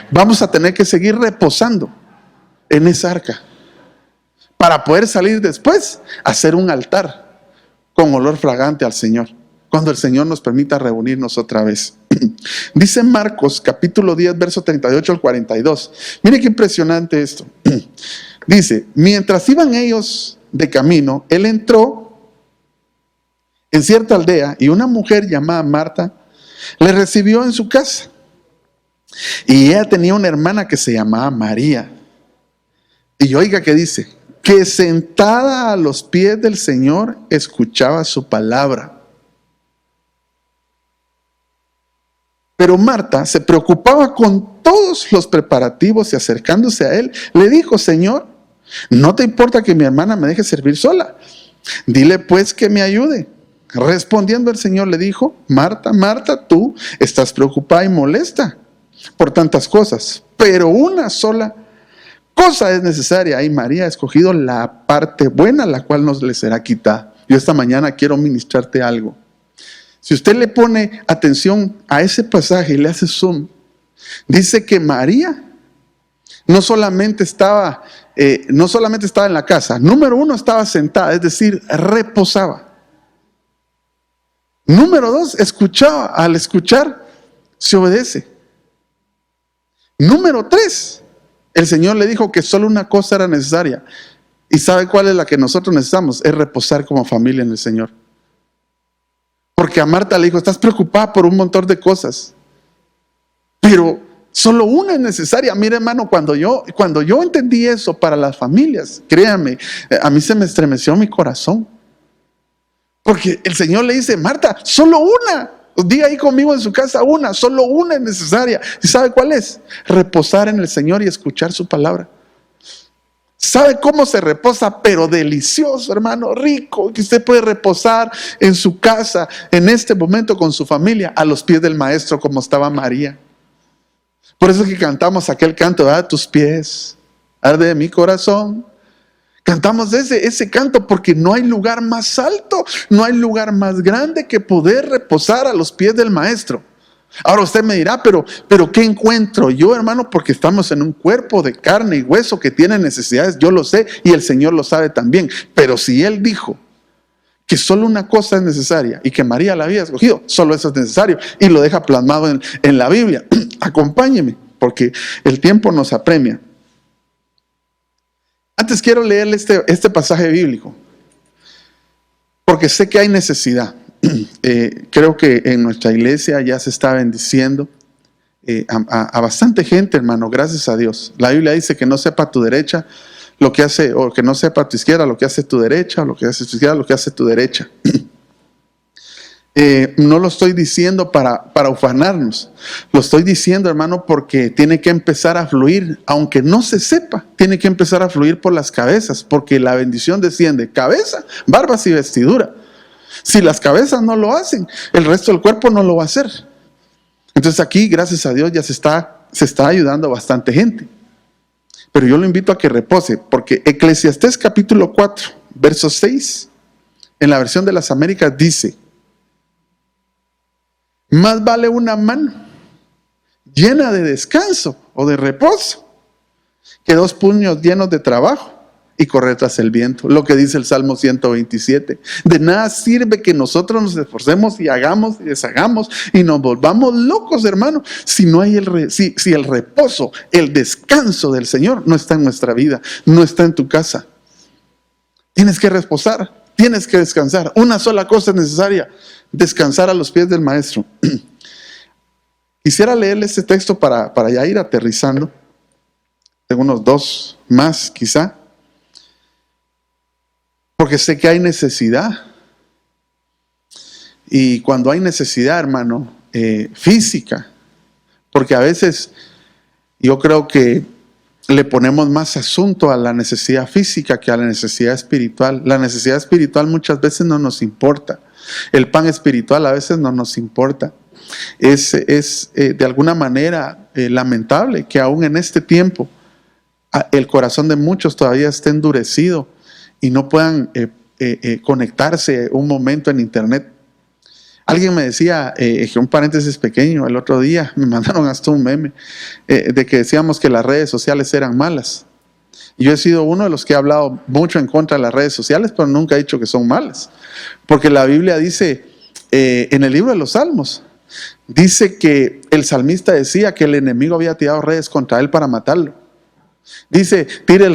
vamos a tener que seguir reposando en esa arca para poder salir después a hacer un altar con olor fragante al Señor, cuando el Señor nos permita reunirnos otra vez. Dice Marcos capítulo 10 verso 38 al 42. Mire qué impresionante esto. Dice, mientras iban ellos de camino, Él entró en cierta aldea y una mujer llamada Marta le recibió en su casa. Y ella tenía una hermana que se llamaba María. Y oiga que dice, que sentada a los pies del Señor escuchaba su palabra. Pero Marta se preocupaba con todos los preparativos y acercándose a Él, le dijo, Señor, ¿no te importa que mi hermana me deje servir sola? Dile pues que me ayude. Respondiendo el Señor le dijo, Marta, Marta, tú estás preocupada y molesta por tantas cosas, pero una sola cosa es necesaria, y María ha escogido la parte buena, la cual no le será quitada. Yo esta mañana quiero ministrarte algo. Si usted le pone atención a ese pasaje y le hace zoom, dice que María no solamente estaba en la casa. Número 1, estaba sentada, es decir, reposaba. Número 2, escuchaba. Al escuchar, se obedece. Número 3, el Señor le dijo que solo una cosa era necesaria. ¿Y sabe cuál es la que nosotros necesitamos? Es reposar como familia en el Señor. Porque a Marta le dijo, estás preocupada por un montón de cosas, pero solo una es necesaria. Mire, hermano, cuando yo entendí eso para las familias, créanme, a mí se me estremeció mi corazón. Porque el Señor le dice, Marta, solo una. Diga ahí conmigo en su casa, solo una es necesaria. ¿Y sabe cuál es? Reposar en el Señor y escuchar su palabra. ¿Sabe cómo se reposa? Pero delicioso, hermano, rico, que usted puede reposar en su casa, en este momento con su familia, a los pies del Maestro, como estaba María. Por eso es que cantamos aquel canto, a tus pies, arde mi corazón. Cantamos ese canto porque no hay lugar más alto, no hay lugar más grande que poder reposar a los pies del Maestro. Ahora usted me dirá, pero ¿qué encuentro yo, hermano? Porque estamos en un cuerpo de carne y hueso que tiene necesidades, yo lo sé y el Señor lo sabe también. Pero si Él dijo que solo una cosa es necesaria y que María la había escogido, solo eso es necesario y lo deja plasmado en la Biblia. Acompáñeme, porque el tiempo nos apremia. Antes quiero leerle este pasaje bíblico, porque sé que hay necesidad. Creo que en nuestra iglesia ya se está bendiciendo a bastante gente, hermano, gracias a Dios. La Biblia dice que no sepa tu derecha lo que hace, o que no sepa tu izquierda lo que hace tu derecha, o lo que hace tu izquierda lo que hace tu derecha. No lo estoy diciendo para ufanarnos, lo estoy diciendo, hermano, porque tiene que empezar a fluir, aunque no se sepa, tiene que empezar a fluir por las cabezas, porque la bendición desciende, cabeza, barbas y vestidura. Si las cabezas no lo hacen, el resto del cuerpo no lo va a hacer. Entonces aquí, gracias a Dios, ya se está ayudando a bastante gente. Pero yo lo invito a que repose, porque Eclesiastés capítulo 4, verso 6, en la versión de las Américas dice: más vale una mano llena de descanso o de reposo que 2 puños llenos de trabajo y correr tras el viento. Lo que dice el Salmo 127. De nada sirve que nosotros nos esforcemos y hagamos y deshagamos y nos volvamos locos, hermano, si no hay si el reposo, el descanso del Señor no está en nuestra vida, no está en tu casa. Tienes que reposar, tienes que descansar. Una sola cosa es necesaria: descansar a los pies del Maestro. Quisiera leerle este texto para ya ir aterrizando. Tengo unos 2 más quizá, porque sé que hay necesidad. Y cuando hay necesidad, hermano, física, porque a veces yo creo que le ponemos más asunto a la necesidad física que a la necesidad espiritual. La necesidad espiritual muchas veces no nos importa. El pan espiritual a veces no nos importa. Es de alguna manera lamentable que aún en este tiempo el corazón de muchos todavía esté endurecido y no puedan conectarse un momento en internet. Alguien me decía, un paréntesis pequeño, el otro día me mandaron hasta un meme de que decíamos que las redes sociales eran malas. Yo he sido uno de los que ha hablado mucho en contra de las redes sociales, pero nunca he dicho que son malas. Porque la Biblia dice, en el libro de los Salmos, dice que el salmista decía que el enemigo había tirado redes contra él para matarlo. Dice, tira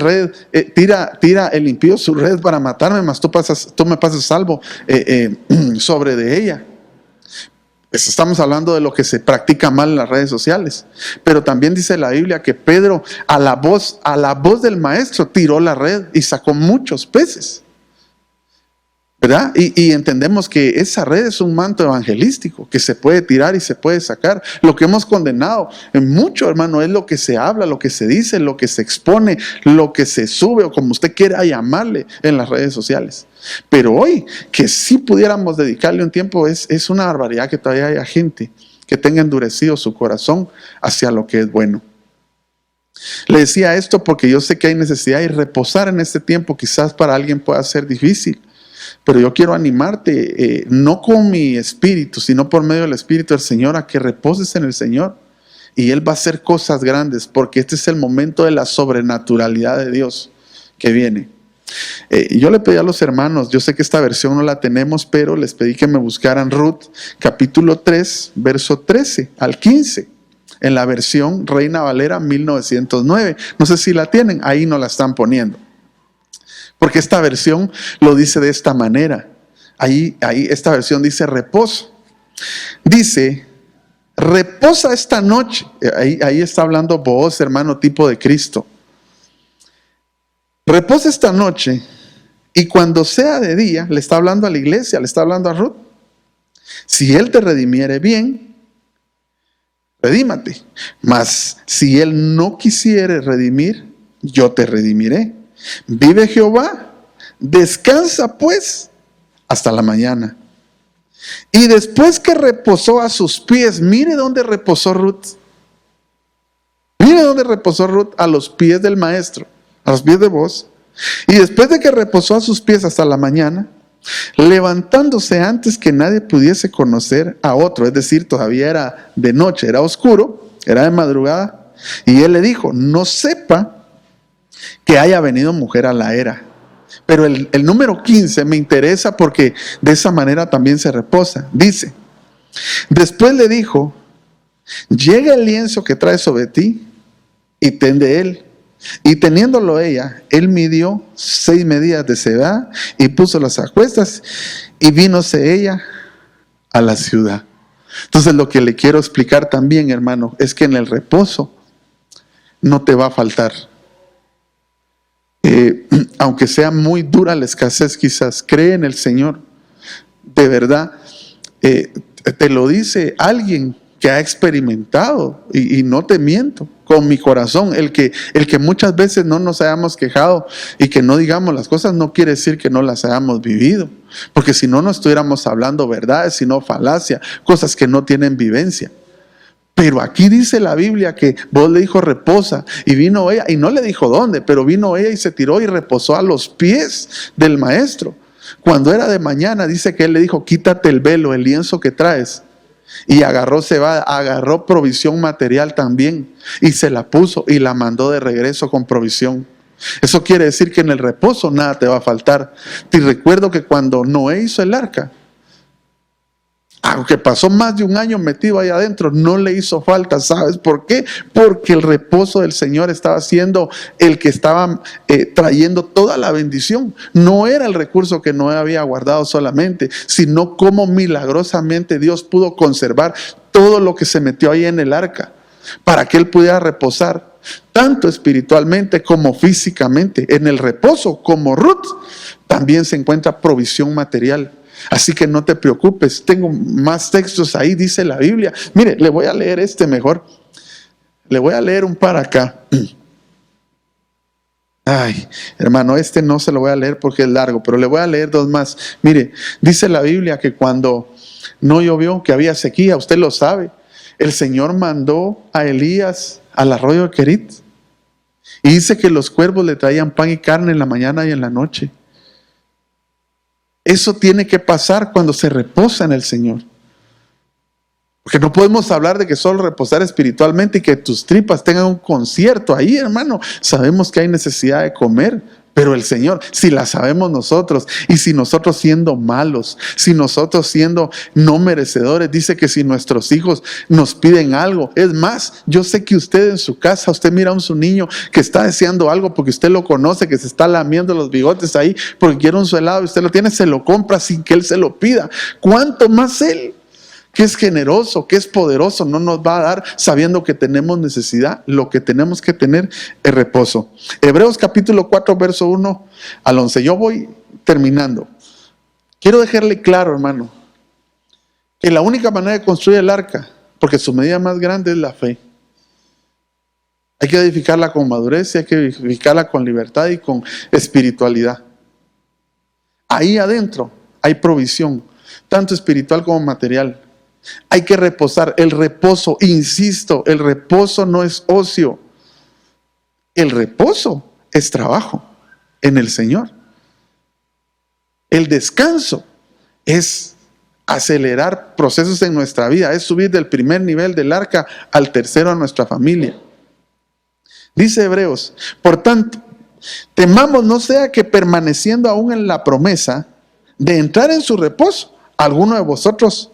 el impío su red para matarme, mas tú me pasas salvo sobre de ella. Estamos hablando de lo que se practica mal en las redes sociales. Pero también dice la Biblia que Pedro a la voz del Maestro tiró la red y sacó muchos peces, ¿verdad? Y entendemos que esa red es un manto evangelístico que se puede tirar y se puede sacar. Lo que hemos condenado en mucho, hermano, es lo que se habla, lo que se dice, lo que se expone, lo que se sube, o como usted quiera llamarle, en las redes sociales. Pero hoy, que sí pudiéramos dedicarle un tiempo, es una barbaridad que todavía haya gente que tenga endurecido su corazón hacia lo que es bueno. Le decía esto porque yo sé que hay necesidad, y reposar en este tiempo quizás para alguien pueda ser difícil. Pero yo quiero animarte, no con mi espíritu, sino por medio del Espíritu del Señor, a que reposes en el Señor. Y Él va a hacer cosas grandes, porque este es el momento de la sobrenaturalidad de Dios que viene. Yo le pedí a los hermanos, yo sé que esta versión no la tenemos, pero les pedí que me buscaran Ruth, capítulo 3, verso 13 al 15, en la versión Reina Valera 1909. No sé si la tienen, ahí no la están poniendo. Porque esta versión lo dice de esta manera. Ahí esta versión dice reposo. Dice, reposa esta noche. Ahí está hablando Booz, hermano, tipo de Cristo. Reposa esta noche, y cuando sea de día, le está hablando a la iglesia, le está hablando a Ruth. Si Él te redimiere bien, redímate. Mas si Él no quisiere redimir, yo te redimiré. Vive Jehová, descansa pues hasta la mañana. Y después que reposó a sus pies, mire dónde reposó Ruth. Mire dónde reposó Ruth, a los pies del maestro, a los pies de Booz. Y después de que reposó a sus pies hasta la mañana, levantándose antes que nadie pudiese conocer a otro, es decir, todavía era de noche, era oscuro, era de madrugada, y él le dijo, no sepa que haya venido mujer a la era. Pero el número 15 me interesa porque de esa manera también se reposa. Dice, después le dijo, llega el lienzo que trae sobre ti y ten de él. Y teniéndolo ella, él midió 6 medidas de cebada y puso las acuestas y vínose ella a la ciudad. Entonces lo que le quiero explicar también, hermano, es que en el reposo no te va a faltar. Aunque sea muy dura la escasez, quizás cree en el Señor. De verdad, te lo dice alguien que ha experimentado, y no te miento, con mi corazón. El que muchas veces no nos hayamos quejado y que no digamos las cosas no quiere decir que no las hayamos vivido, porque si no, no estuviéramos hablando verdades, sino falacia, cosas que no tienen vivencia. Pero aquí dice la Biblia que Booz le dijo reposa, y vino ella, y no le dijo dónde, pero vino ella y se tiró y reposó a los pies del maestro. Cuando era de mañana, dice que él le dijo, quítate el velo, el lienzo que traes. Y agarró cebada, agarró provisión material también, y se la puso y la mandó de regreso con provisión. Eso quiere decir que en el reposo nada te va a faltar. Te recuerdo que cuando Noé hizo el arca, aunque pasó más de un año metido ahí adentro, no le hizo falta. ¿Sabes por qué? Porque el reposo del Señor estaba siendo el que estaba trayendo toda la bendición. No era el recurso que Noé había guardado solamente, sino cómo milagrosamente Dios pudo conservar todo lo que se metió ahí en el arca, para que él pudiera reposar, tanto espiritualmente como físicamente. En el reposo, como Ruth, también se encuentra provisión material. Así que no te preocupes, tengo más textos ahí, dice la Biblia. Mire, le voy a leer mejor. Le voy a leer un par acá. Ay, hermano, no se lo voy a leer porque es largo, pero le voy a leer 2 más. Mire, dice la Biblia que cuando no llovió, que había sequía, usted lo sabe, el Señor mandó a Elías al arroyo de Querit. Y dice que los cuervos le traían pan y carne en la mañana y en la noche. Eso tiene que pasar cuando se reposa en el Señor. Porque no podemos hablar de que solo reposar espiritualmente y que tus tripas tengan un concierto. Ahí, hermano, sabemos que hay necesidad de comer, pero el Señor, si la sabemos nosotros, y si nosotros siendo malos, si nosotros siendo no merecedores, dice que si nuestros hijos nos piden algo, es más, yo sé que usted en su casa, usted mira a su niño que está deseando algo porque usted lo conoce, que se está lamiendo los bigotes ahí porque quiere un helado y usted lo tiene, se lo compra sin que él se lo pida. ¿Cuánto más él, que es generoso, que es poderoso, no nos va a dar sabiendo que tenemos necesidad? Lo que tenemos que tener es reposo. Hebreos capítulo 4, verso 1 al 11. Yo voy terminando. Quiero dejarle claro, hermano, que la única manera de construir el arca, porque su medida más grande es la fe. Hay que edificarla con madurez y hay que edificarla con libertad y con espiritualidad. Ahí adentro hay provisión, tanto espiritual como material. Hay que reposar. El reposo, insisto, el reposo no es ocio. El reposo es trabajo en el Señor. El descanso es acelerar procesos en nuestra vida, es subir del primer nivel del arca al tercero a nuestra familia. Dice Hebreos, por tanto, temamos no sea que permaneciendo aún en la promesa de entrar en su reposo, alguno de vosotros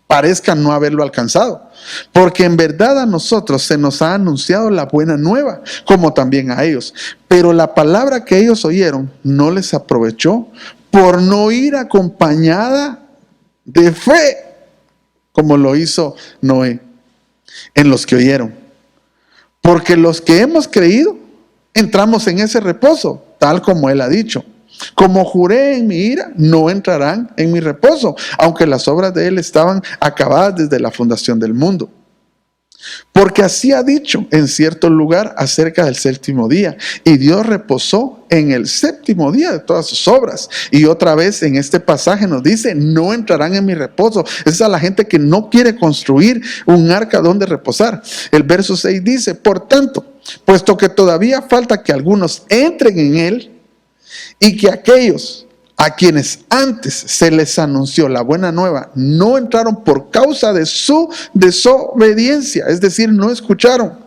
parezca no haberlo alcanzado. Porque en verdad a nosotros se nos ha anunciado la buena nueva, como también a ellos. Pero la palabra que ellos oyeron no les aprovechó por no ir acompañada de fe, como lo hizo Noé, en los que oyeron. Porque los que hemos creído, entramos en ese reposo, tal como él ha dicho. Como juré en mi ira, no entrarán en mi reposo, aunque las obras de él estaban acabadas desde la fundación del mundo. Porque así ha dicho en cierto lugar acerca del séptimo día, y Dios reposó en el séptimo día de todas sus obras. Y otra vez en este pasaje nos dice, no entrarán en mi reposo. Esa es a la gente que no quiere construir un arca donde reposar. El verso 6 dice, por tanto, puesto que todavía falta que algunos entren en él, y que aquellos a quienes antes se les anunció la buena nueva no entraron por causa de su desobediencia, es decir, no escucharon.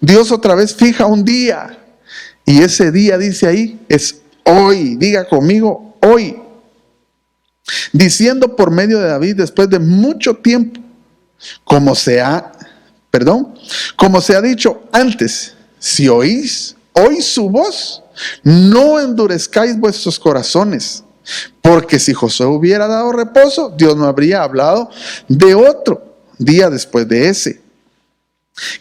Dios otra vez fija un día, y ese día, dice ahí, es hoy. Diga conmigo, hoy. Diciendo por medio de David, después de mucho tiempo, como se ha dicho antes, si oís hoy su voz, no endurezcáis vuestros corazones, porque si Josué hubiera dado reposo, Dios no habría hablado de otro día después de ese.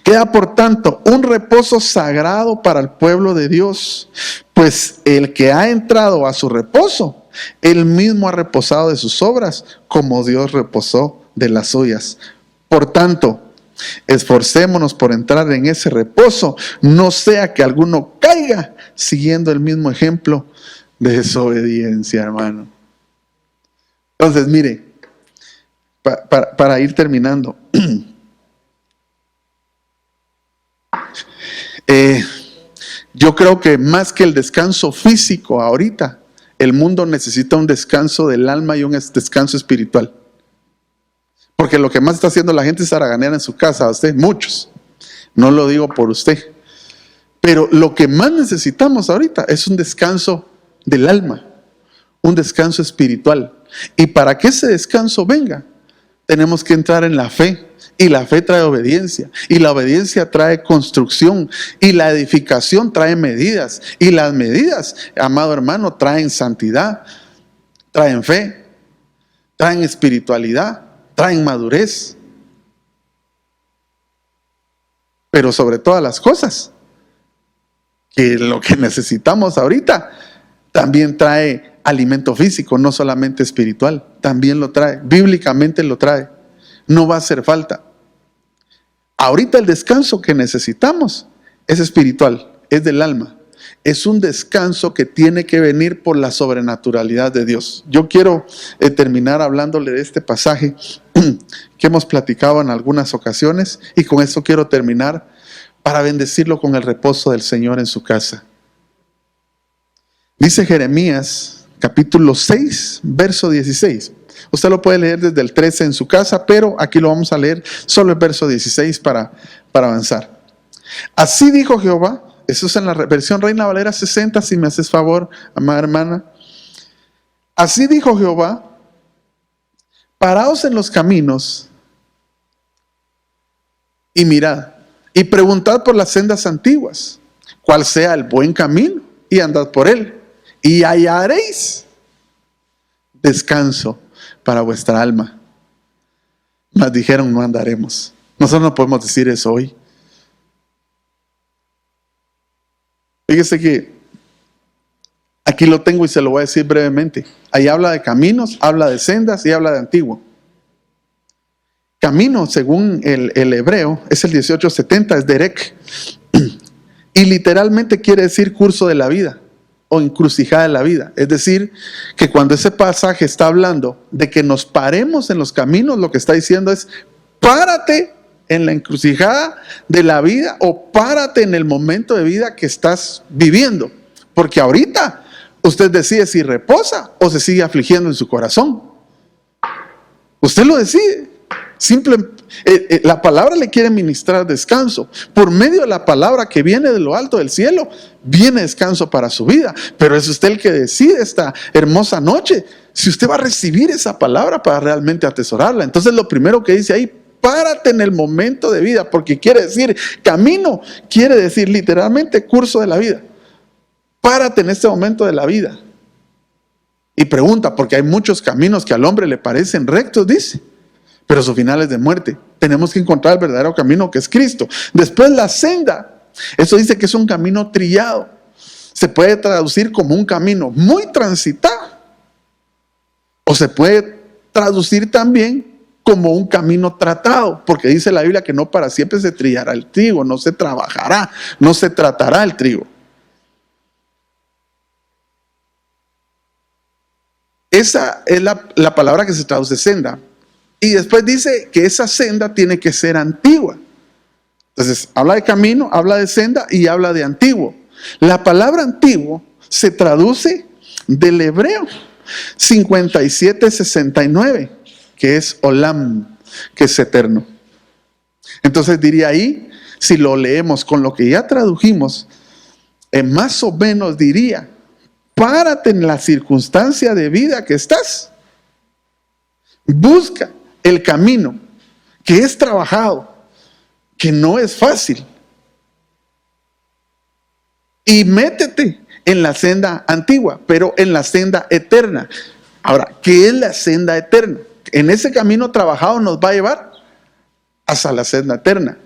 Queda por tanto un reposo sagrado para el pueblo de Dios, pues el que ha entrado a su reposo, él mismo ha reposado de sus obras, como Dios reposó de las suyas. Por tanto, esforcémonos por entrar en ese reposo, no sea que alguno caiga siguiendo el mismo ejemplo de desobediencia, hermano. Entonces, mire, para ir terminando, yo creo que más que el descanso físico ahorita, el mundo necesita un descanso del alma y un descanso espiritual. Porque lo que más está haciendo la gente es haraganear en su casa, usted, muchos. No lo digo por usted. Pero lo que más necesitamos ahorita es un descanso del alma, un descanso espiritual. Y para que ese descanso venga, tenemos que entrar en la fe. Y la fe trae obediencia. Y la obediencia trae construcción. Y la edificación trae medidas. Y las medidas, amado hermano, traen santidad, traen fe, traen espiritualidad, traen madurez. Pero sobre todas las cosas, que lo que necesitamos ahorita también trae alimento físico, no solamente espiritual. También lo trae, bíblicamente lo trae. No va a hacer falta. Ahorita el descanso que necesitamos es espiritual, es del alma. Es un descanso que tiene que venir por la sobrenaturalidad de Dios. Yo quiero terminar hablándole de este pasaje que hemos platicado en algunas ocasiones, y con esto quiero terminar para bendecirlo con el reposo del Señor en su casa. Dice Jeremías capítulo 6, verso 16. Usted lo puede leer desde el 13 en su casa, pero aquí lo vamos a leer solo el verso 16 para avanzar. Así dijo Jehová. Eso es en la versión Reina Valera 60, si me haces favor, amada hermana. Así dijo Jehová: paraos en los caminos y mirad, y preguntad por las sendas antiguas, cuál sea el buen camino, y andad por él, y hallaréis descanso para vuestra alma. Mas dijeron: no andaremos. Nosotros no podemos decir eso hoy. Fíjese que aquí lo tengo y se lo voy a decir brevemente. Ahí habla de caminos, habla de sendas y habla de antiguo. Camino, según el hebreo, es el 1870, es derek. Y literalmente quiere decir curso de la vida o encrucijada de la vida. Es decir, que cuando ese pasaje está hablando de que nos paremos en los caminos, lo que está diciendo es: párate en la encrucijada de la vida, o párate en el momento de vida que estás viviendo, porque ahorita usted decide si reposa o se sigue afligiendo en su corazón. Usted lo decide. La palabra le quiere ministrar descanso. Por medio de la palabra que viene de lo alto del cielo, viene descanso para su vida. Pero es usted el que decide esta hermosa noche si usted va a recibir esa palabra para realmente atesorarla. Entonces lo primero que dice ahí: párate en el momento de vida, porque quiere decir camino, quiere decir literalmente curso de la vida. Párate en este momento de la vida y pregunta, porque hay muchos caminos que al hombre le parecen rectos, dice, pero su final es de muerte. Tenemos que encontrar el verdadero camino, que es Cristo. Después la senda, eso dice que es un camino trillado. Se puede traducir como un camino muy transitado, o se puede traducir también como un camino tratado, porque dice la Biblia que no para siempre se trillará el trigo, no se trabajará, no se tratará el trigo. Esa es la palabra que se traduce senda. Y después dice que esa senda tiene que ser antigua. Entonces, habla de camino, habla de senda y habla de antiguo. La palabra antiguo se traduce del hebreo 5769, que es olam, que es eterno. Entonces diría ahí, si lo leemos con lo que ya tradujimos, más o menos diría: párate en la circunstancia de vida que estás. Busca el camino que es trabajado, que no es fácil, y métete en la senda antigua, pero en la senda eterna. Ahora, ¿qué es la senda eterna? En ese camino trabajado nos va a llevar hasta la senda eterna.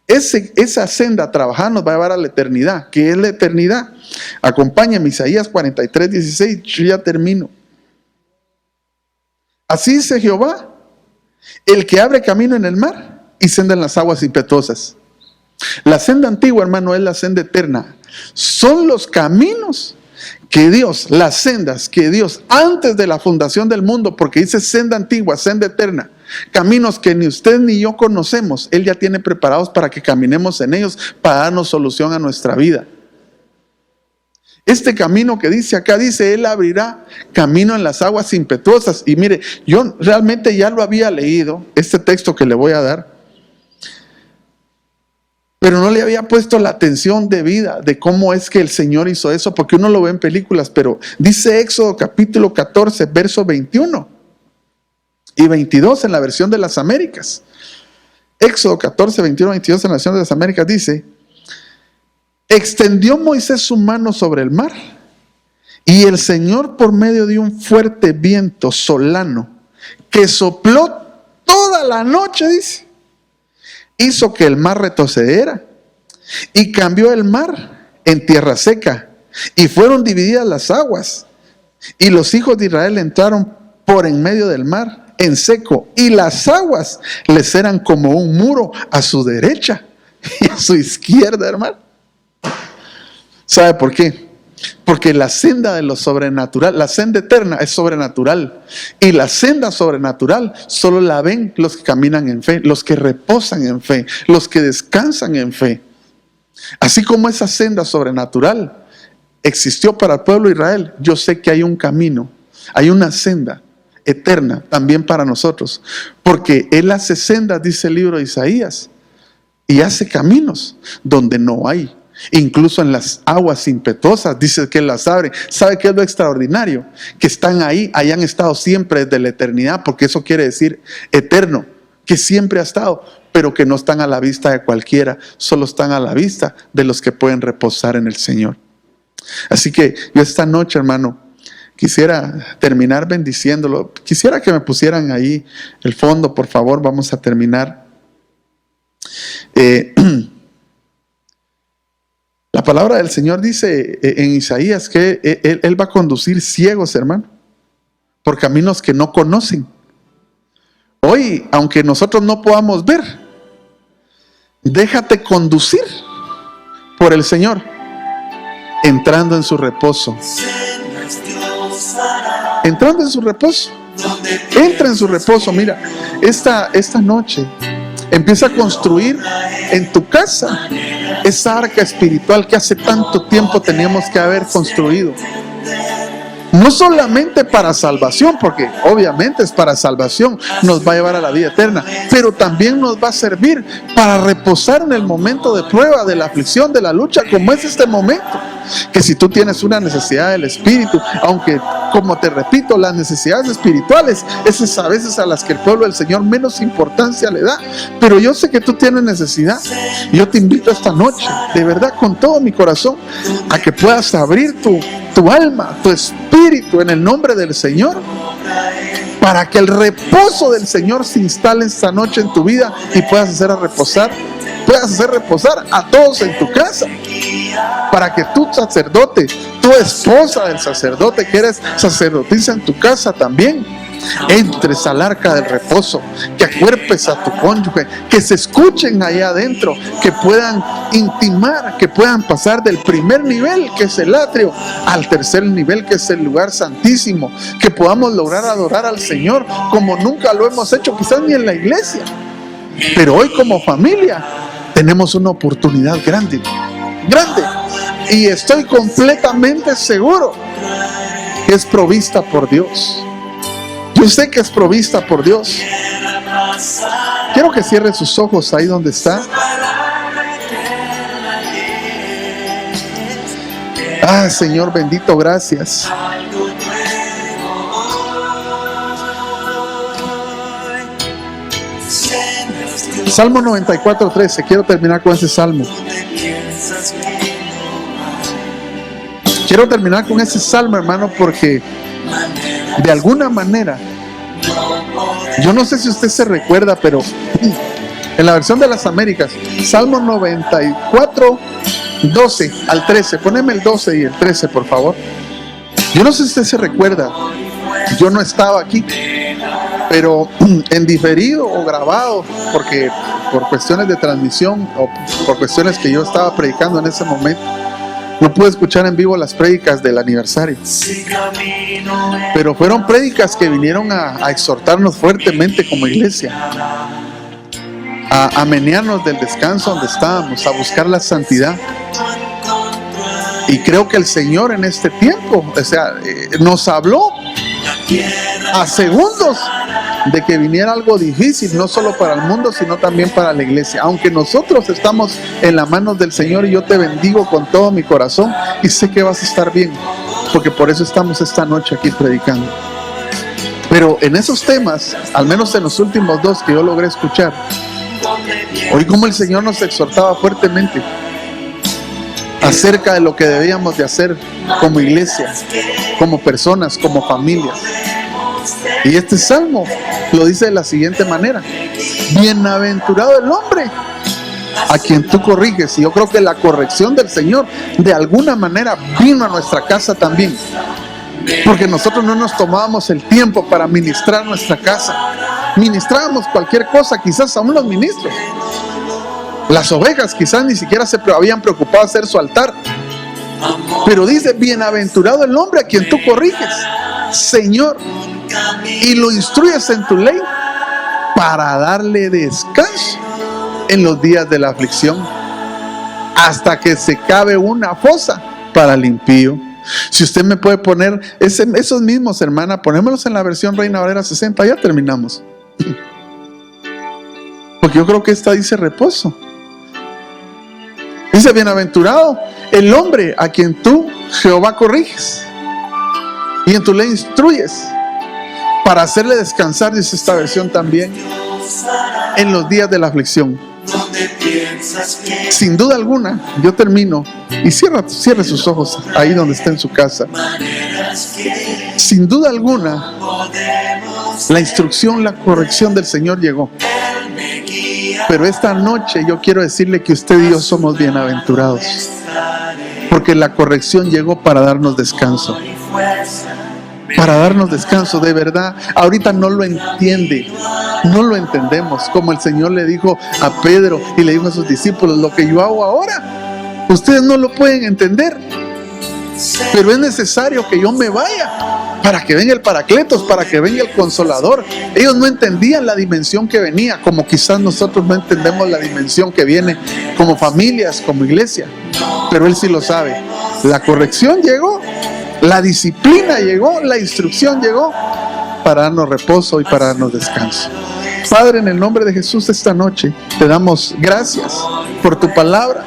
Esa senda trabajada nos va a llevar a la eternidad. ¿Qué es la eternidad? Acompáñame, Isaías 43:16. Yo ya termino. Así dice Jehová, el que abre camino en el mar y senda en las aguas impetuosas. La senda antigua, hermano, es la senda eterna. Son los caminos que Dios, las sendas que Dios antes de la fundación del mundo, porque dice senda antigua, senda eterna, caminos que ni usted ni yo conocemos, Él ya tiene preparados para que caminemos en ellos, para darnos solución a nuestra vida. Este camino que dice acá, dice: Él abrirá camino en las aguas impetuosas. Y mire, yo realmente ya lo había leído, este texto que le voy a dar, pero no le había puesto la atención debida de cómo es que el Señor hizo eso, porque uno lo ve en películas, pero dice Éxodo capítulo 14, verso 21 y 22 en la versión de las Américas. Éxodo 14, 21, 22 en la versión de las Américas dice: extendió Moisés su mano sobre el mar, y el Señor, por medio de un fuerte viento solano que sopló toda la noche, dice, hizo que el mar retrocediera, y cambió el mar en tierra seca, y fueron divididas las aguas, y los hijos de Israel entraron por en medio del mar en seco, y las aguas les eran como un muro a su derecha y a su izquierda, hermano. ¿Sabe por qué? Porque la senda de lo sobrenatural, la senda eterna es sobrenatural, y la senda sobrenatural solo la ven los que caminan en fe, los que reposan en fe, los que descansan en fe. Así como esa senda sobrenatural existió para el pueblo de Israel, yo sé que hay un camino, hay una senda eterna también para nosotros, porque Él hace sendas, dice el libro de Isaías, y hace caminos donde no hay. Incluso en las aguas impetuosas dice que Él las abre. ¿Sabe qué es lo extraordinario? Que están ahí, hayan estado siempre desde la eternidad, porque eso quiere decir eterno, que siempre ha estado, pero que no están a la vista de cualquiera, solo están a la vista de los que pueden reposar en el Señor. Así que yo esta noche, hermano, quisiera terminar bendiciéndolo. Quisiera que me pusieran ahí el fondo, por favor. Vamos a terminar. La palabra del Señor dice en Isaías que Él va a conducir ciegos, hermano, por caminos que no conocen. Hoy, aunque nosotros no podamos ver, déjate conducir por el Señor, entrando en su reposo. Entrando en su reposo. Entra en su reposo. Mira, esta noche empieza a construir en tu casa esa arca espiritual que hace tanto tiempo teníamos que haber construido. No solamente para salvación, porque obviamente es para salvación, nos va a llevar a la vida eterna, pero también nos va a servir para reposar en el momento de prueba, de la aflicción, de la lucha, como es este momento. Que si tú tienes una necesidad del Espíritu, aunque, como te repito, las necesidades espirituales, esas a veces a las que el pueblo del Señor menos importancia le da, pero yo sé que tú tienes necesidad. Yo te invito esta noche, de verdad, con todo mi corazón, a que puedas abrir tu alma, tu espíritu en el nombre del Señor, para que el reposo del Señor se instale esta noche en tu vida y puedas hacer reposar a todos en tu casa, para que tu sacerdote, tu esposa del sacerdote, que eres sacerdotisa en tu casa también, entres al arca del reposo, que acuerpes a tu cónyuge, que se escuchen allá adentro, que puedan intimar, que puedan pasar del primer nivel, que es el atrio, al tercer nivel, que es el lugar santísimo, que podamos lograr adorar al Señor como nunca lo hemos hecho, quizás ni en la iglesia, pero hoy como familia tenemos una oportunidad grande, y estoy completamente seguro que es provista por Dios. Yo sé que es provista por Dios. Quiero que cierre sus ojos ahí donde está. Ah, Señor bendito, gracias. Salmo 94:13. Quiero terminar con ese salmo. Quiero terminar con ese salmo, hermano, porque de alguna manera, yo no sé si usted se recuerda, pero en la versión de las Américas, Salmo 94:12 al 13, poneme el 12 y el 13, por favor. Yo no sé si usted se recuerda, yo no estaba aquí, pero en diferido o grabado, porque por cuestiones de transmisión o por cuestiones que yo estaba predicando en ese momento, no pude escuchar en vivo las prédicas del aniversario, pero fueron prédicas que vinieron a exhortarnos fuertemente como iglesia, a menearnos del descanso donde estábamos, a buscar la santidad. Y creo que el Señor en este tiempo, nos habló a segundos de que viniera algo difícil, no solo para el mundo, sino también para la iglesia. Aunque nosotros estamos en las manos del Señor, y yo te bendigo con todo mi corazón, y sé que vas a estar bien, porque por eso estamos esta noche aquí predicando. Pero en esos temas, al menos en los últimos dos que yo logré escuchar, oí como el Señor nos exhortaba fuertemente acerca de lo que debíamos de hacer como iglesia, como personas, como familias. Y este salmo lo dice de la siguiente manera: bienaventurado el hombre a quien tú corriges. Y yo creo que la corrección del Señor de alguna manera vino a nuestra casa también, porque nosotros no nos tomábamos el tiempo para ministrar nuestra casa. Ministrábamos cualquier cosa, quizás aún los ministros, las ovejas quizás ni siquiera se habían preocupado de hacer su altar. Pero dice: bienaventurado el hombre a quien tú corriges, Señor, y lo instruyes en tu ley, para darle descanso en los días de la aflicción, hasta que se cabe una fosa para el impío. Si usted me puede poner esos mismos, hermana, ponémoslos en la versión Reina Valera 60, ya terminamos, porque yo creo que esta dice reposo. Dice: bienaventurado el hombre a quien tú, Jehová, corriges y en tu ley instruyes, para hacerle descansar, dice esta versión también, en los días de la aflicción. Sin duda alguna, yo termino, y cierre sus ojos ahí donde está en su casa. Sin duda alguna, la instrucción, la corrección del Señor llegó. Pero esta noche yo quiero decirle que usted y yo somos bienaventurados, porque la corrección llegó para darnos descanso. Para darnos descanso, de verdad. Ahorita no lo entiende, no lo entendemos, como el Señor le dijo a Pedro y le dijo a sus discípulos: lo que yo hago ahora, ustedes no lo pueden entender, pero es necesario que yo me vaya para que venga el Paracletos, para que venga el Consolador. Ellos no entendían la dimensión que venía, como quizás nosotros no entendemos la dimensión que viene como familias, como iglesia, pero Él sí lo sabe. La corrección llegó La disciplina llegó, la instrucción llegó para darnos reposo y para darnos descanso. Padre, en el nombre de Jesús, esta noche te damos gracias por tu palabra.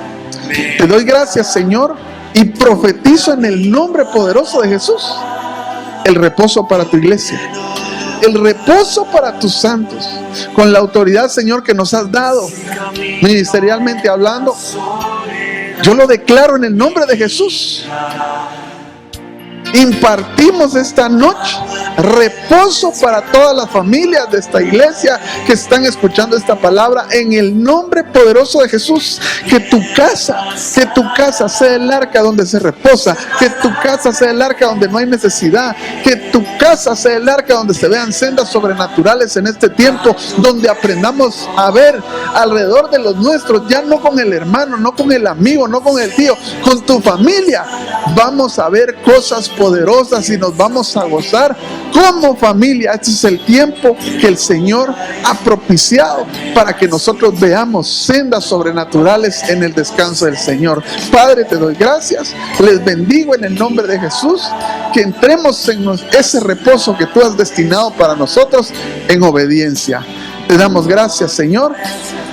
Te doy gracias, Señor, y profetizo en el nombre poderoso de Jesús el reposo para tu iglesia, el reposo para tus santos, con la autoridad, Señor, que nos has dado ministerialmente hablando. Yo lo declaro en el nombre de Jesús. Impartimos esta noche reposo para todas las familias de esta iglesia que están escuchando esta palabra en el nombre poderoso de Jesús. Que tu casa sea el arca donde se reposa, que tu casa sea el arca donde no hay necesidad, que tu casa sea el arca donde se vean sendas sobrenaturales en este tiempo, donde aprendamos a ver alrededor de los nuestros, ya no con el hermano, no con el amigo, no con el tío, con tu familia. Vamos a ver cosas poderosas y nos vamos a gozar como familia. Este es el tiempo que el Señor ha propiciado para que nosotros veamos sendas sobrenaturales en el descanso del Señor. Padre, te doy gracias, les bendigo en el nombre de Jesús, que entremos en ese reposo que tú has destinado para nosotros en obediencia. Te damos gracias, Señor.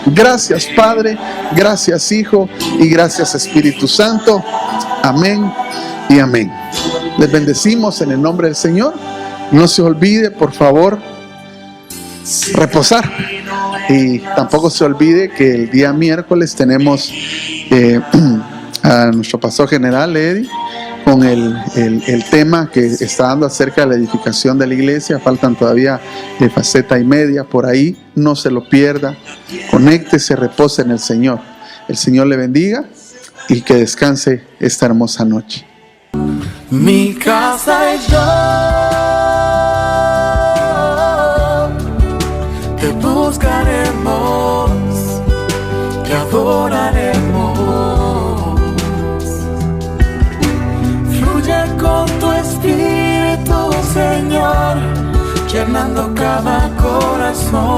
Gracias, Padre. Gracias, Hijo. Y gracias, Espíritu Santo. Amén y amén. Les bendecimos en el nombre del Señor. No se olvide, por favor, reposar. Y tampoco se olvide que el día miércoles tenemos a nuestro pastor general, Eddie, con el tema que está dando acerca de la edificación de la iglesia. Faltan todavía faceta y media por ahí. No se lo pierda. Conéctese, repose en el Señor. El Señor le bendiga y que descanse esta hermosa noche. Mi casa y yo te buscaremos, te adoraremos. Fluye con tu espíritu, Señor, llenando cada corazón.